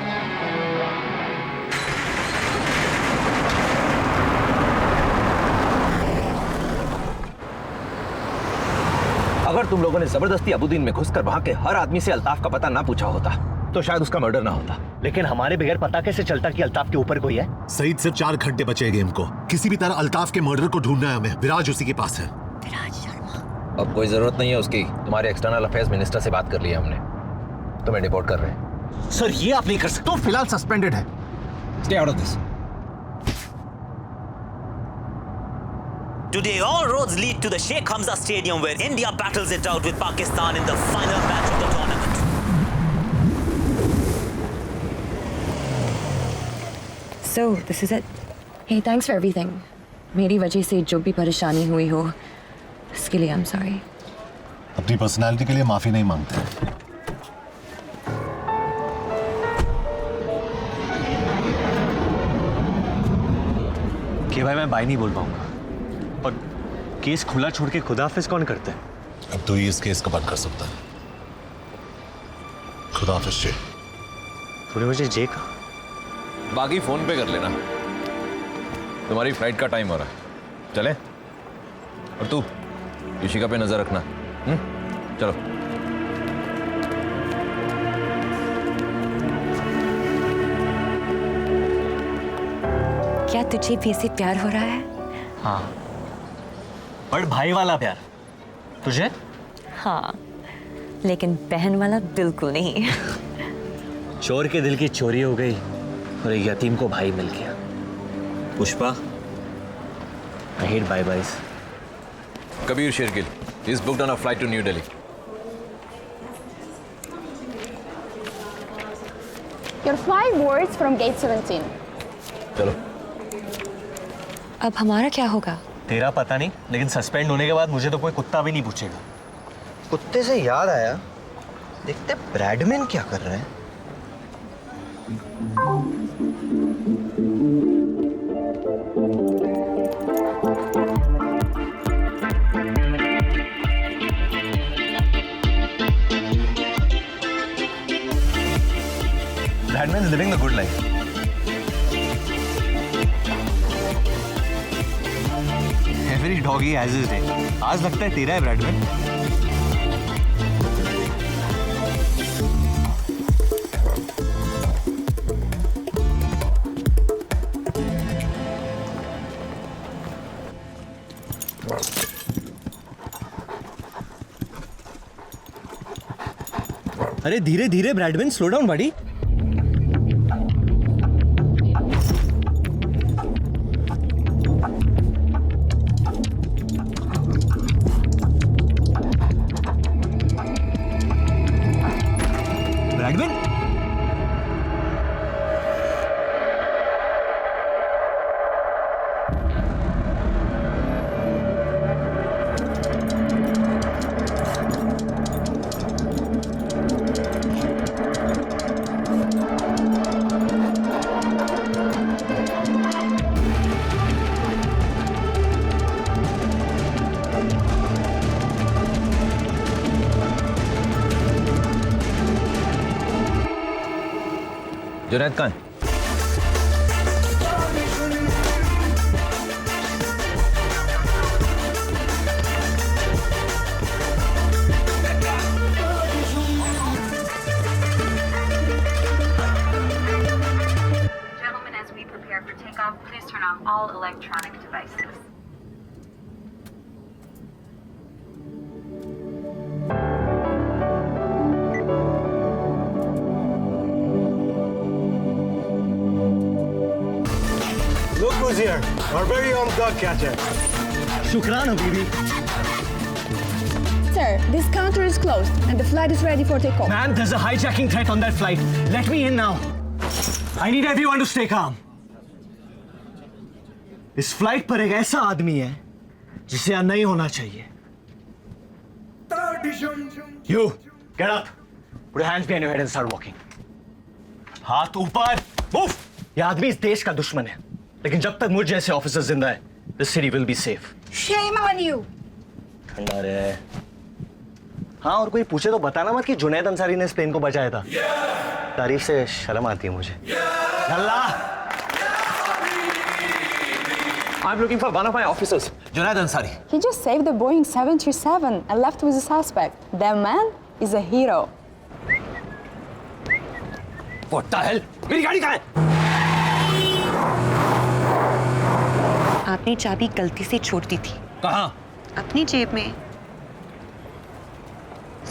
अगर तुम लोगों ने जबरदस्ती अबुद्दीन में घुसकर वहां के हर आदमी से अल्ताफ का पता ना पूछा होता तो शायद उसका मर्डर ना होता। लेकिन हमारे बगैर पता कैसे चलता कि अल्ताफ के ऊपर कोई है? सईद, सिर्फ 4 घंटे बचे गेम को। किसी भी तरह अल्ताफ के मर्डर को ढूंढना है हमें। विराज उसी के पास है। अब कोई जरूरत नहीं है उसकी। तुम्हारे एक्सटर्नल अफेयर्स मिनिस्टर से बात कर ली है हमने, तुम्हें डिपोर्ट कर रहे हैं। सर ये आप नहीं कर सकते। तो फिलहाल सस्पेंडेड है। Stay out of this. Today, all roads lead to the Sheikh Hamza Stadium, where India battles it out with Pakistan in the final match of the tournament. So, this is it. Hey, thanks for everything. मेरी वजह से जो भी परेशानी हुई हो, इसके लिए I'm sorry. अपनी पर्सनालिटी के लिए माफी नहीं मांगते। कि भाई मैं बाय नहीं बोल पाऊंगा। और केस खुला छोड़ के खुदाफिज कौन करता है? अब तो ही इस केस को बंद कर सकता है। खुदाफिज जी। तूने मुझे जे कहा? बाकी फोन पे कर लेना। तुम्हारी फ्लाइट का टाइम हो रहा है, चले? और तू ऋषिका पे नजर रखना। चलो। क्या तुझे भी ऐसे प्यार हो रहा है? हाँ, बड़ भाई वाला प्यार। तुझे? हाँ, लेकिन बहन वाला बिल्कुल नहीं। चोर के दिल की चोरी हो गई और एक यतीम को भाई मिल गया। Pushpa, I hate bye-byes. Kabir Shergill is booked on a flight to New Delhi. Your flight boards from gate 17. चलो। अब हमारा क्या होगा? तेरा पता नहीं, लेकिन सस्पेंड होने के बाद मुझे तो कोई कुत्ता भी नहीं पूछेगा। कुत्ते से याद आया, देखते ब्रैडमैन क्या कर रहे हैं। Bradman is living the good life. Every doggy has his day. आज लगता है तेरा है ब्रैडमैन। अरे धीरे धीरे ब्रैडमैन, स्लो डाउन बड़ी। Junaid Khan, Gentlemen, as we prepare for takeoff, please turn off all electronic devices. Look who's here, our very own dog catcher. शुक्रान हबीबी। Sir, this counter is closed and the flight is ready for takeoff. Man, there's a hijacking threat on that flight. Let me in now. I need everyone to stay calm. इस फ्लाइट पर एक ऐसा आदमी है जिसे यहाँ नहीं होना चाहिए। You, get up. Put your hands behind your head and start walking. हाथ ऊपर. Move. ये आदमी इस देश का दुश्मन है, लेकिन जब तक मुझ जैसे ऑफिसर जिंदा है, this city will be safe. Shame on you. ठंडा रहे। हाँ, और कोई पूछे तो बताना मत कि जुनैद अंसारी ने इस प्लेन को बचाया था। तारीफ से शर्म आती है मुझे। अल्लाह! I'm looking for one of my officers, Junaid Ansari. He just saved the Boeing 737 and left with a suspect. That man is a hero. What the hell? मेरी गाड़ी कहाँ है? आपने चाबी गलती से छोड़ दी थी। कहाँ? अपनी जेब में।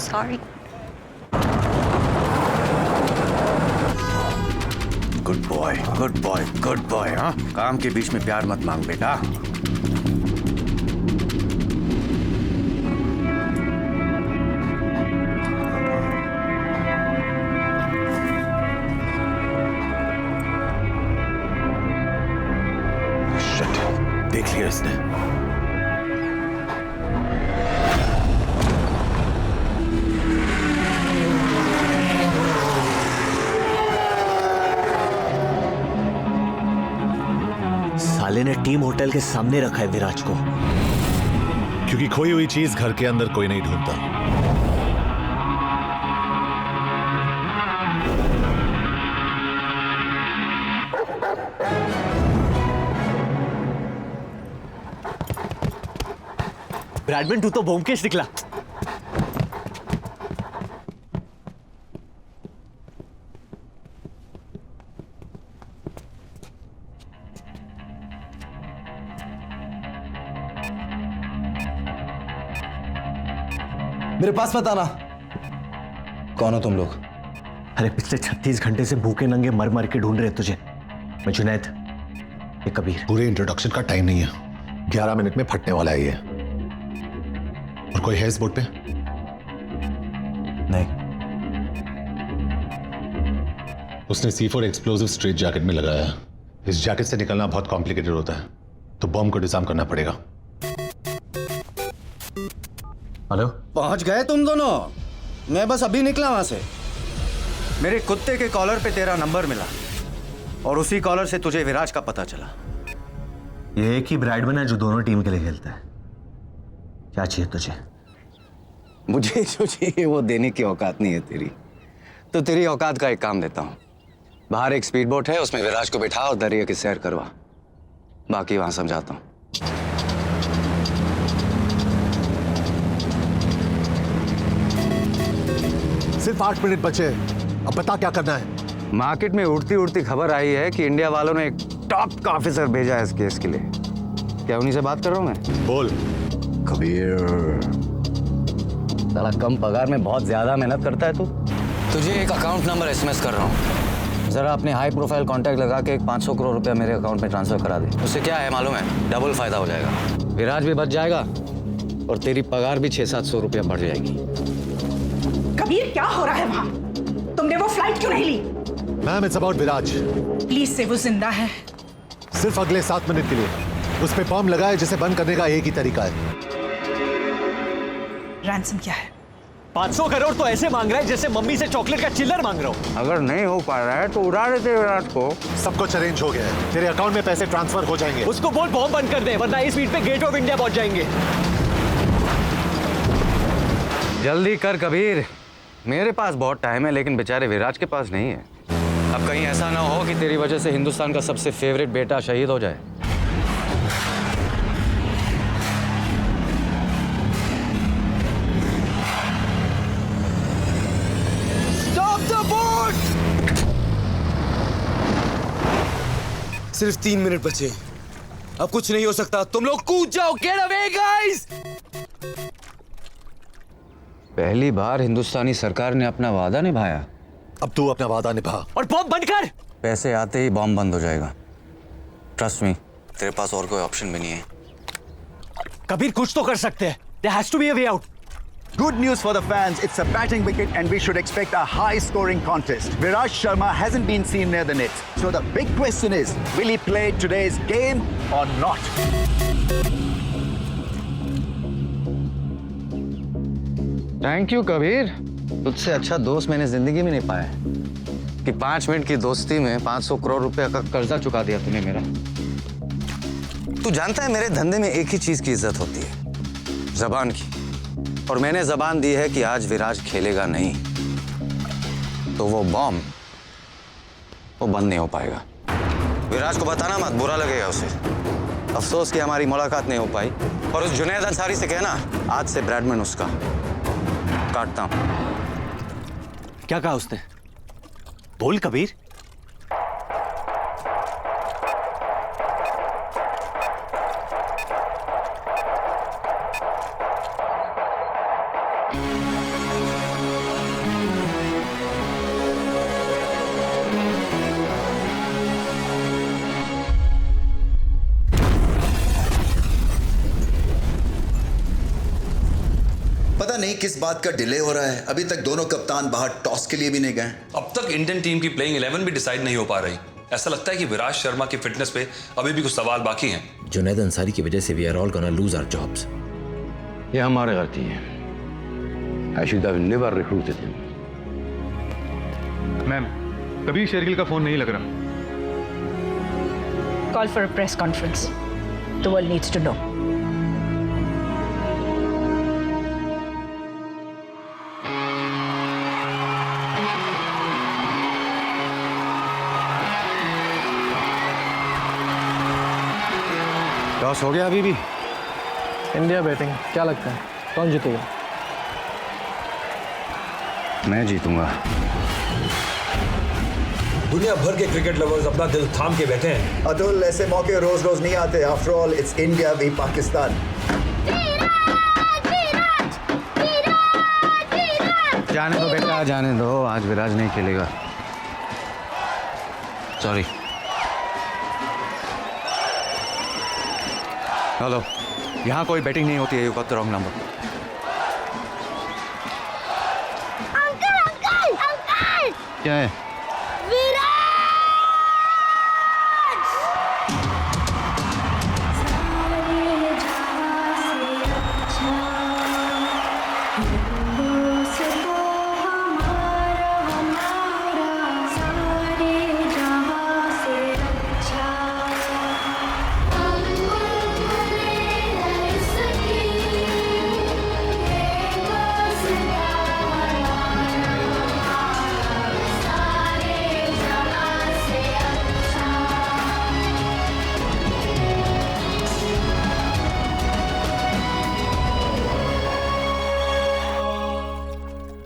Sorry. Good boy, good boy, good boy. हाँ, काम के बीच में प्यार मत मांग बेटा। देख लिया इसने। साले ने टीम होटल के सामने रखा है विराज को, क्योंकि खोई हुई चीज घर के अंदर कोई नहीं ढूंढता। ब्रैडमैन तू तो ब्योमकेश निकला। मेरे पास मत आना। कौन हो तुम लोग? अरे पिछले 36 घंटे से भूखे नंगे मर मर के ढूंढ रहे हैं तुझे। मैं जुनैद, ये कबीर। पूरे इंट्रोडक्शन का टाइम नहीं है, 11 मिनट में फटने वाला है ये। और कोई है इस बोर्ड पे? नहीं। उसने C4 एक्सप्लोसिव स्ट्रेट जैकेट में लगाया है। इस जैकेट से निकलना बहुत कॉम्प्लिकेटेड होता है, तो बॉम्ब को डिजाइन करना पड़ेगा। हेलो, पहुंच गए तुम दोनों? मैं बस अभी निकला वहां से। मेरे कुत्ते के कॉलर पे तेरा नंबर मिला और उसी कॉलर से तुझे विराज का पता चला। ये एक ही ब्रैडमैन है जो दोनों टीम के लिए खेलता है। क्या चाहिए तुझे? मुझे जो चाहिए वो देने की औकात नहीं है तेरी, तो तेरी औकात का एक काम देता हूं। बाहर एक स्पीड बोट है, उसमें विराज को बिठा और दरिया की सैर करवा। बाकी वहां समझाता हूं। सिर्फ 8 मिनट बचे, अब बता क्या करना है? मार्केट में उड़ती उड़ती खबर आई है कि इंडिया वालों ने एक टॉप का ऑफिसर भेजा है इस केस के लिए। क्या उन्हीं से बात कर रहा हूं मैं? बोल। कबीर, साला कम पगार में बहुत ज्यादा मेहनत करता है तू। तुझे एक अकाउंट नंबर SMS कर रहा हूँ, जरा अपने हाई प्रोफाइल कॉन्टैक्ट लगा के 500 करोड़ रुपया मेरे अकाउंट में ट्रांसफर करा दे। उससे क्या है मालूम है? डबल फायदा हो जाएगा। विराज भी बच जाएगा और तेरी पगार भी 600-700 रुपया बढ़ जाएगी। कबीर, क्या हो रहा है वहाँ? तुमने वो फ्लाइट क्यों नहीं ली? Ma'am, it's about Viraj. Please से वो जिंदा है। सिर्फ अगले 7 मिनट के लिए। उस पे बम लगा है जिसे बंद करने का एक ही तरीका है। रैंसम क्या है? 500 करोड़ तो ऐसे मांग रहा है जैसे मम्मी से चॉकलेट का चिल्लर मांग रहा हूँ। अगर नहीं हो पा रहा है तो उड़ा देते विराज को। सब कुछ अरेंज हो गया है, तेरे अकाउंट में पैसे ट्रांसफर हो जाएंगे। उसको बोल बॉम्ब बंद कर दे, वरना इस स्पीड पे गेट ऑफ इंडिया पहुंच जाएंगे। जल्दी कर कबीर, मेरे पास बहुत टाइम है लेकिन बेचारे विराज के पास नहीं है। अब कहीं ऐसा ना हो कि तेरी वजह से हिंदुस्तान का सबसे फेवरेट बेटा शहीद हो जाए। Stop the boat! सिर्फ 3 मिनट बचे, अब कुछ नहीं हो सकता। तुम लोग कूद जाओ। Get away, guys! पहली बार हिंदुस्तानी सरकार ने अपना वादा निभाया। अब तू अपना वादा निभा और बॉम्ब बंद कर। पैसे आते ही बॉम्ब बंद हो जाएगा। ट्रस्ट मी, तेरे पास और कोई ऑप्शन भी नहीं है। कबीर, कुछ तो कर सकते हैं। There has to be a way out. Good news for the fans, it's a batting wicket and we should expect a high-scoring contest. Viraj Sharma hasn't been seen near the nets. So the big question is, will he play today's game or not? Thank you Kabir, तुझसे अच्छा दोस्त मैंने जिंदगी में नहीं पाया कि 5 मिनट की दोस्ती में 500 करोड़ रुपए का कर्जा चुका दिया तूने मेरा। तू जानता है मेरे धंधे में एक ही चीज की इज्जत होती है, जबान की। और मैंने जबान दी है कि आज विराज खेलेगा नहीं तो वो बॉम्ब वो बंद नहीं हो पाएगा। विराज को बताना मत, बुरा लगेगा उसे। अफसोस कि हमारी मुलाकात नहीं हो पाई। और उस जुनैद अंसारी से कहना आज से ब्रैडमैन उसका। काटता हूं। क्या कहा उसने? बोल कबीर। पता नहीं किस बात का डिले हो रहा है, अभी तक दोनों कप्तान बाहर टॉस के लिए भी नहीं गए। अब तक इंडियन टीम की प्लेइंग 11 भी डिसाइड नहीं हो पा रही। ऐसा लगता है कि विराज शर्मा की फिटनेस पे अभी भी कुछ सवाल बाकी हैं। जुनैद अंसारी की वजह से we are all gonna lose our jobs. ये हमारी गलती है। I should have never recruited him. Ma'am, कभी शेरगिल का फोन नहीं लग रहा। Call for a press conference. The world needs to know. Toss हो गया अभी भी? इंडिया बैटिंग, क्या लगता है कौन जीतेगा? मैं जीतूंगा। दुनिया भर के क्रिकेट लवर्स अपना दिल थाम के बैठे हैं। अतुल, ऐसे मौके रोज रोज नहीं आते। After all it's India v Pakistan. जाने दो बेटा, जाने दो। आज विराज नहीं खेलेगा। सॉरी। हेलो, यहाँ कोई बैटिंग नहीं होती है। You got the wrong number. Uncle! क्या है?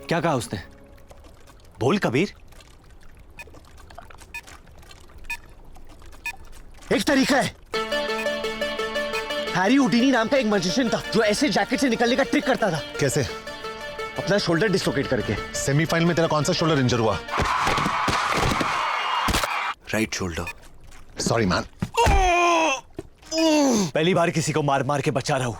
क्या कहा उसने? बोल कबीर। एक तरीका है। हैरी हुडीनी नाम का एक मैजिशियन था जो ऐसे जैकेट से निकलने का ट्रिक करता था। कैसे? अपना शोल्डर डिस्लोकेट करके। सेमीफाइनल में तेरा कौन सा शोल्डर इंजर हुआ? Right shoulder. Sorry man. पहली बार किसी को मार मार के बचा रहा हूं।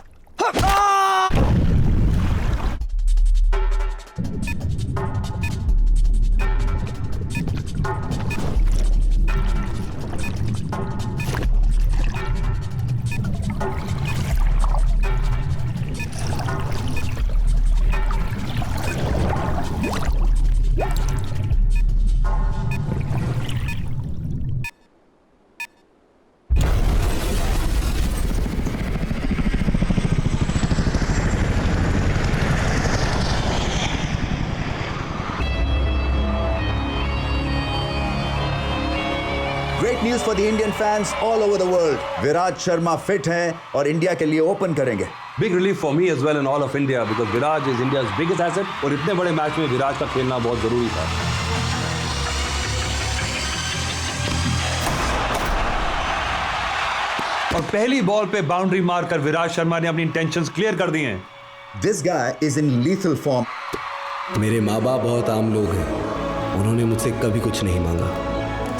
Great news for the Indian fans all over the world. Viraj Sharma fit हैं और इंडिया के लिए ओपन करेंगे। Big relief for me as well and all of India because Viraj is India's biggest asset और इतने बड़े मैच में विराज का खेलना बहुत जरूरी था। और पहली बॉल पे बाउंड्री मारकर विराज शर्मा ने अपनी इंटेंशंस क्लियर कर दी हैं। This guy is in lethal form. मेरे माँ बाप बहुत आम लोग हैं। उन्होंने मुझसे कभी कुछ नहीं मांगा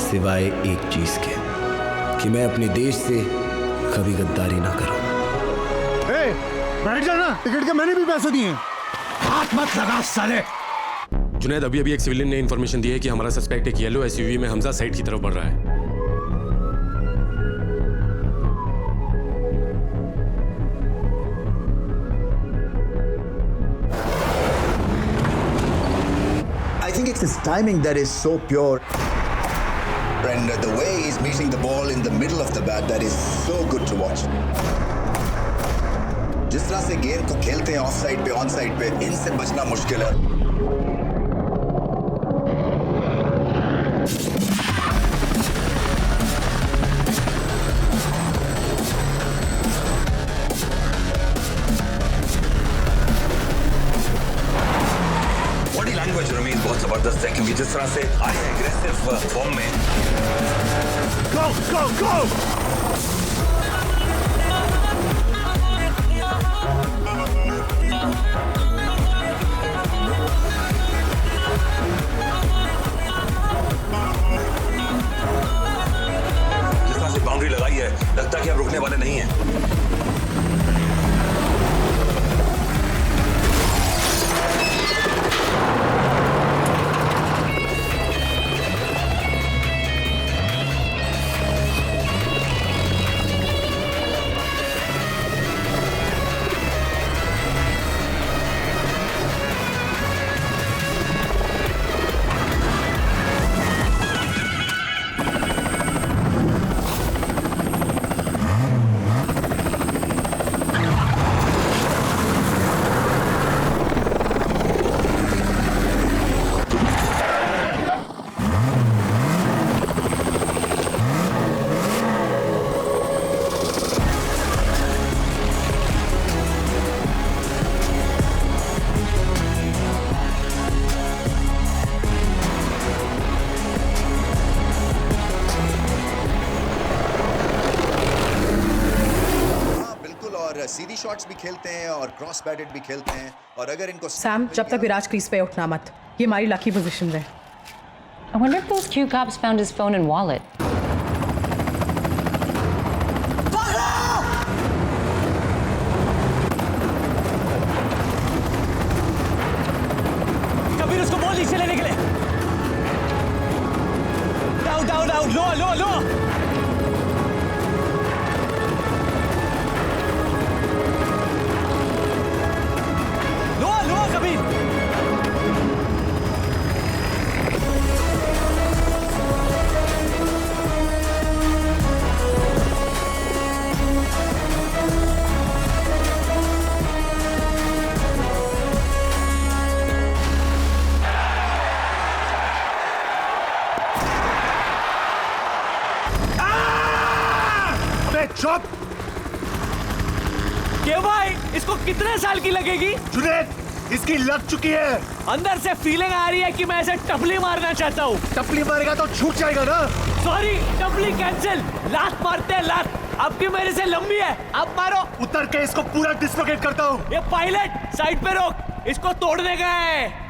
सिवाय एक चीज के कि मैं अपने देश से कभी गद्दारी ना करूं। बैठ जाना, टिकट के मैंने भी पैसे दिए। हाथ मत लगा साले। जुनैद, अभी एक सिविलियन ने इन्फॉर्मेशन दी है कि हमारा सस्पेक्ट एक येलो एसयूवी में हमजा साइड की तरफ बढ़ रहा है। I think it's his timing that is so pure. And the way he's meeting the ball in the middle of the bat, that is so good to watch. जिस तरह से गेंद को खेलते हैं ऑफ साइड पे, ऑन साइड पे, इनसे बचना मुश्किल है। बॉडी लैंग्वेज रमीज बहुत जबरदस्त है क्योंकि जिस तरह से आए एग्रेसिव तरफ बॉम्ब में। Go, go, go! जिस तरह से बाउंड्री लगाई है, लगता है कि आप रुकने वाले नहीं हैं। सीधी शॉट्स भी खेलते हैं और क्रॉस बैटेड भी खेलते हैं और अगर इनको सैम, जब तक विराज क्रीज पे उठना मत, ये हमारी लकी पोजीशन है। I wonder if those Q cops found his phone and wallet. Kabir उसको बोल नीचे लेने के लिए। डाउन डाउन डाउन, लो लो लो। चुप! क्यों भाई, इसको कितने साल की लगेगी? जुनैद, इसकी लग चुकी है। अंदर से फीलिंग आ रही है कि मैं इसे टपली मारना चाहता हूँ। टपली मारेगा तो छूट जाएगा ना। सॉरी, टपली कैंसिल। लात मारते हैं लात। आपकी मेरे से लंबी है, आप मारो। उतर के इसको पूरा डिस्लोकेट करता हूँ। ये पायलट साइड पे रोक, इसको तोड़ने का है।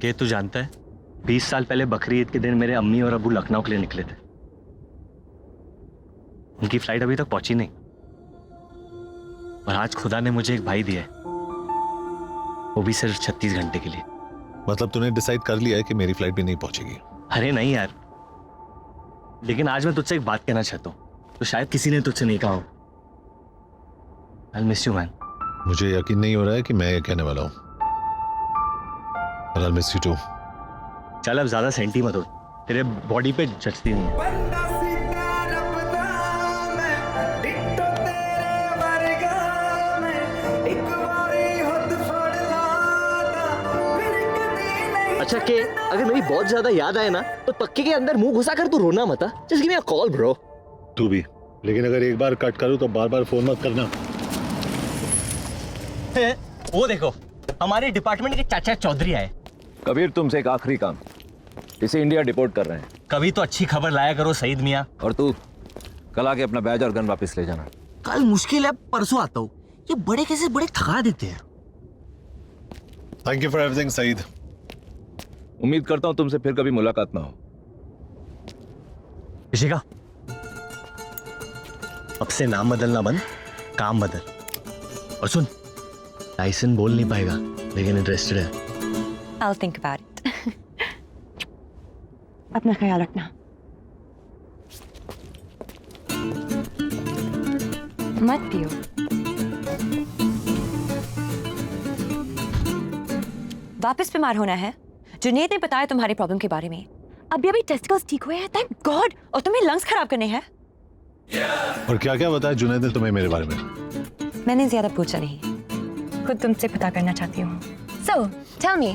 के तू जानता है 20 साल पहले बकरी ईद के दिन मेरे अम्मी और अब्बू लखनऊ के लिए निकले थे। उनकी फ्लाइट अभी तक पहुंची नहीं और आज खुदा ने मुझे एक भाई दिया है, वो भी सिर्फ 36 घंटे के लिए। मतलब तूने डिसाइड कर लिया है कि मेरी फ्लाइट भी नहीं पहुंचेगी? अरे नहीं यार, लेकिन आज मैं तुझसे एक बात कहना चाहता हूँ तो शायद किसी ने तुझसे नहीं कहा हो। I'll miss you, man. मुझे यकीन नहीं हो रहा है कि मैं ये कहने वाला हूँ। I'll miss you too. चल अब ज्यादा सेंटी मत हो, तेरे बॉडी पे जचती नहीं है। अच्छा के अगर मेरी बहुत ज्यादा याद आए ना तो पक्के के अंदर मुंह घुसा कर तू रोना मत। Just give me a call bro. तू भी, लेकिन अगर एक बार कट करूं तो बार बार फोन मत करना। वो देखो, हमारे डिपार्टमेंट के चाचा चौधरी आए। कबीर, तुमसे एक आखिरी काम, इसे इंडिया डिपोर्ट कर रहे हैं। कभी तो अच्छी खबर लाया करो सईद मियाँ। और तू कल आके अपना बैज और गन वापस ले जाना। कल मुश्किल है, परसों आता हूँ। ये बड़े कैसे बड़े थका देते हैं। Thank you for everything Saeed. उम्मीद करता हूँ तुमसे फिर कभी मुलाकात ना हो। ऋषिका, अब से नाम बदलना बंद, काम बदल। और सुन, टाइसन बोल नहीं पाएगा लेकिन इंटरेस्टेड है। I'll think about it. अपना ख्याल रखना। मत पियो। वापस बीमार होना है। जुनैद ने बताया तुम्हारी प्रॉब्लम के बारे में। अभी टेस्टिकल्स ठीक हुए हैं, थैंक गॉड। और तुम्हें लंग्स खराब करने हैं। और क्या क्या बताया जुनैद ने तुम्हें मेरे बारे में? मैंने ज्यादा पूछा नहीं। खुद तुमसे पता करना चाहती हूँ। So, tell me.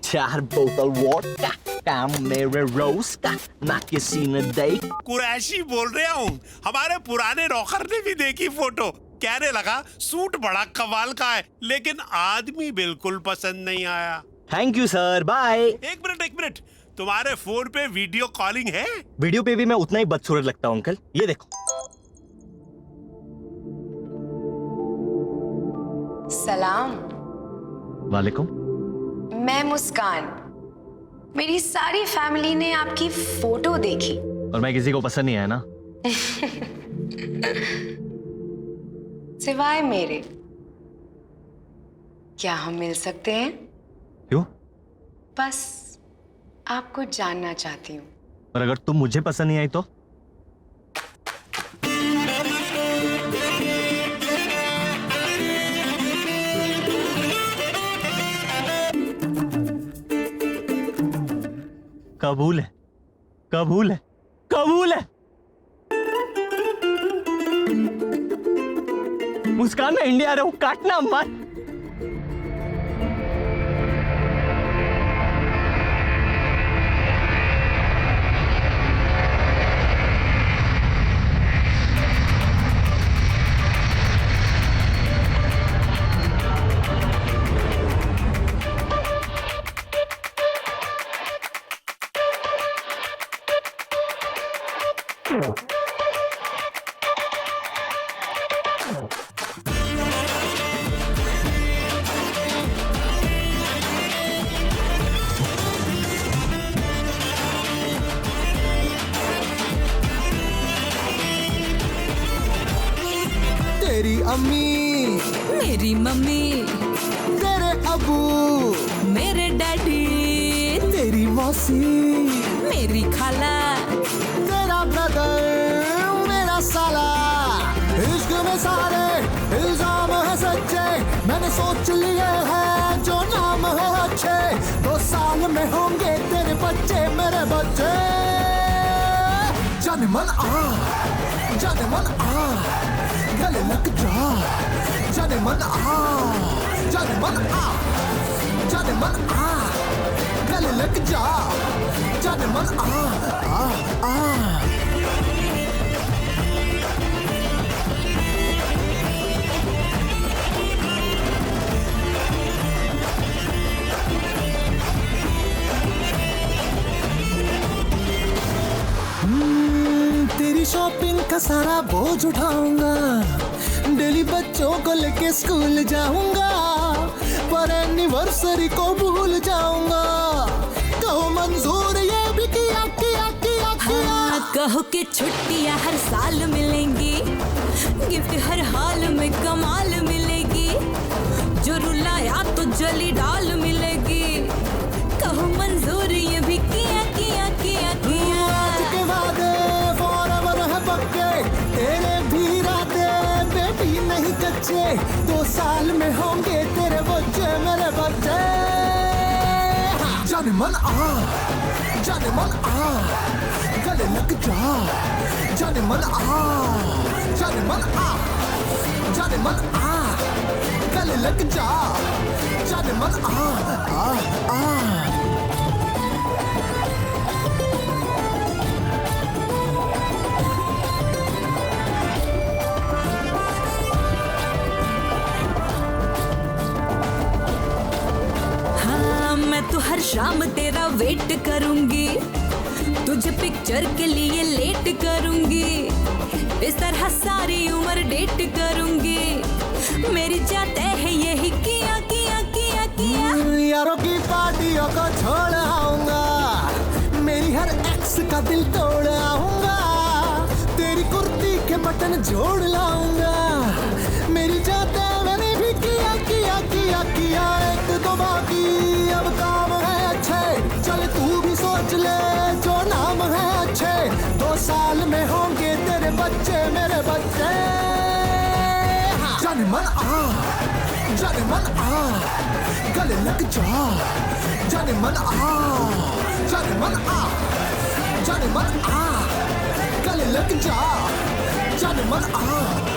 4 बोतल वोडका, काम मेरे रोज का, ना किसी ने देख। कुरैशी बोल रहा हूँ। हमारे पुराने नौकर ने भी देखी फोटो, कहने लगा सूट बड़ा कमाल का है, लेकिन आदमी बिल्कुल पसंद नहीं आया। Thank you sir, bye. एक मिनट, तुम्हारे फोन पे वीडियो कॉलिंग है? वीडियो पे भी मैं उतना ही बदसूरत लगता हूँ अंकल, ये देखो। सलाम। वालेकुम। मैं मुस्कान। मेरी सारी फैमिली ने आपकी फोटो देखी। और मैं किसी को पसंद नहीं आया ना? सिवाय मेरे। क्या हम मिल सकते हैं? क्यों? बस आपको जानना चाहती हूँ। और अगर तुम मुझे पसंद नहीं आई तो? कबूल है, कबूल है, कबूल है। मुस्कान, मैं इंडिया आ रहा हूं, काटना मत। तेरी अम्मी, मेरी मम्मी, तेरे अबू, मेरे डैडी, तेरी मौसी, मेरी खाला, तेरा ब्रदर, मेरा साला। इश्क में सारे इल्जाम है सच्चे, मैंने सोच लिए हैं जो नाम है अच्छे। 2 साल में होंगे तेरे बच्चे मेरे बच्चे। जाने मन आ, जाने मन आ, गले लग जा। जाने मन आ, जाने मन आ, जाने मन आ, गले लग जा। जाने मन आ। तेरी शॉपिंग का सारा बोझ उठाऊंगा, डेली बच्चों को लेके स्कूल जाऊंगा, पर एनिवर्सरी को भूल जाऊंगा। कहो मंजूर ये भी किया किया किया किया। कहो कि छुट्टियां हर साल मिलेंगी, गिफ्ट हर हाल में कमाल मिलेगी, जो रुलाया तो जली डाल मिलेगी। कहो मंजूर ये भी किया किया किया किया। आज के वादे फॉरएवर है पक्के, तेरे भी राते बेबी नहीं कच्चे। 2 साल में होंगे तेरे बच्चे मेरे बच्चे। जाने मन आ, जाने मन आ, गले लग जा। जाने मन आ, जाने मन आ, जाने मन आ, गले लग जा। जाने मन आ। तो हर शाम तेरा वेट करूंगी, तुझे पिक्चर के लिए लेट करूंगी, इस तरह सारी उम्र डेट करूंगी। मेरी जाते है यही किया किया किया किया। यारों की पार्टियों को छोड़ आऊंगा, मेरी हर एक्स का दिल तोड़ आऊंगा, तेरी कुर्ती के बटन जोड़ लाऊंगा। मेरी जाते मैंने भी किया किया किया किया। 1-2 बाकी अब काम है अच्छे, चल तू भी सोच ले जो नाम है अच्छे। 2 साल में होंगे तेरे बच्चे मेरे बच्चे। जाने मन आ, जाने मन आ, गले लग जा। जाने मन आ, जाने मन आ, जाने मन आ, गले लग जा। जाने मन आ।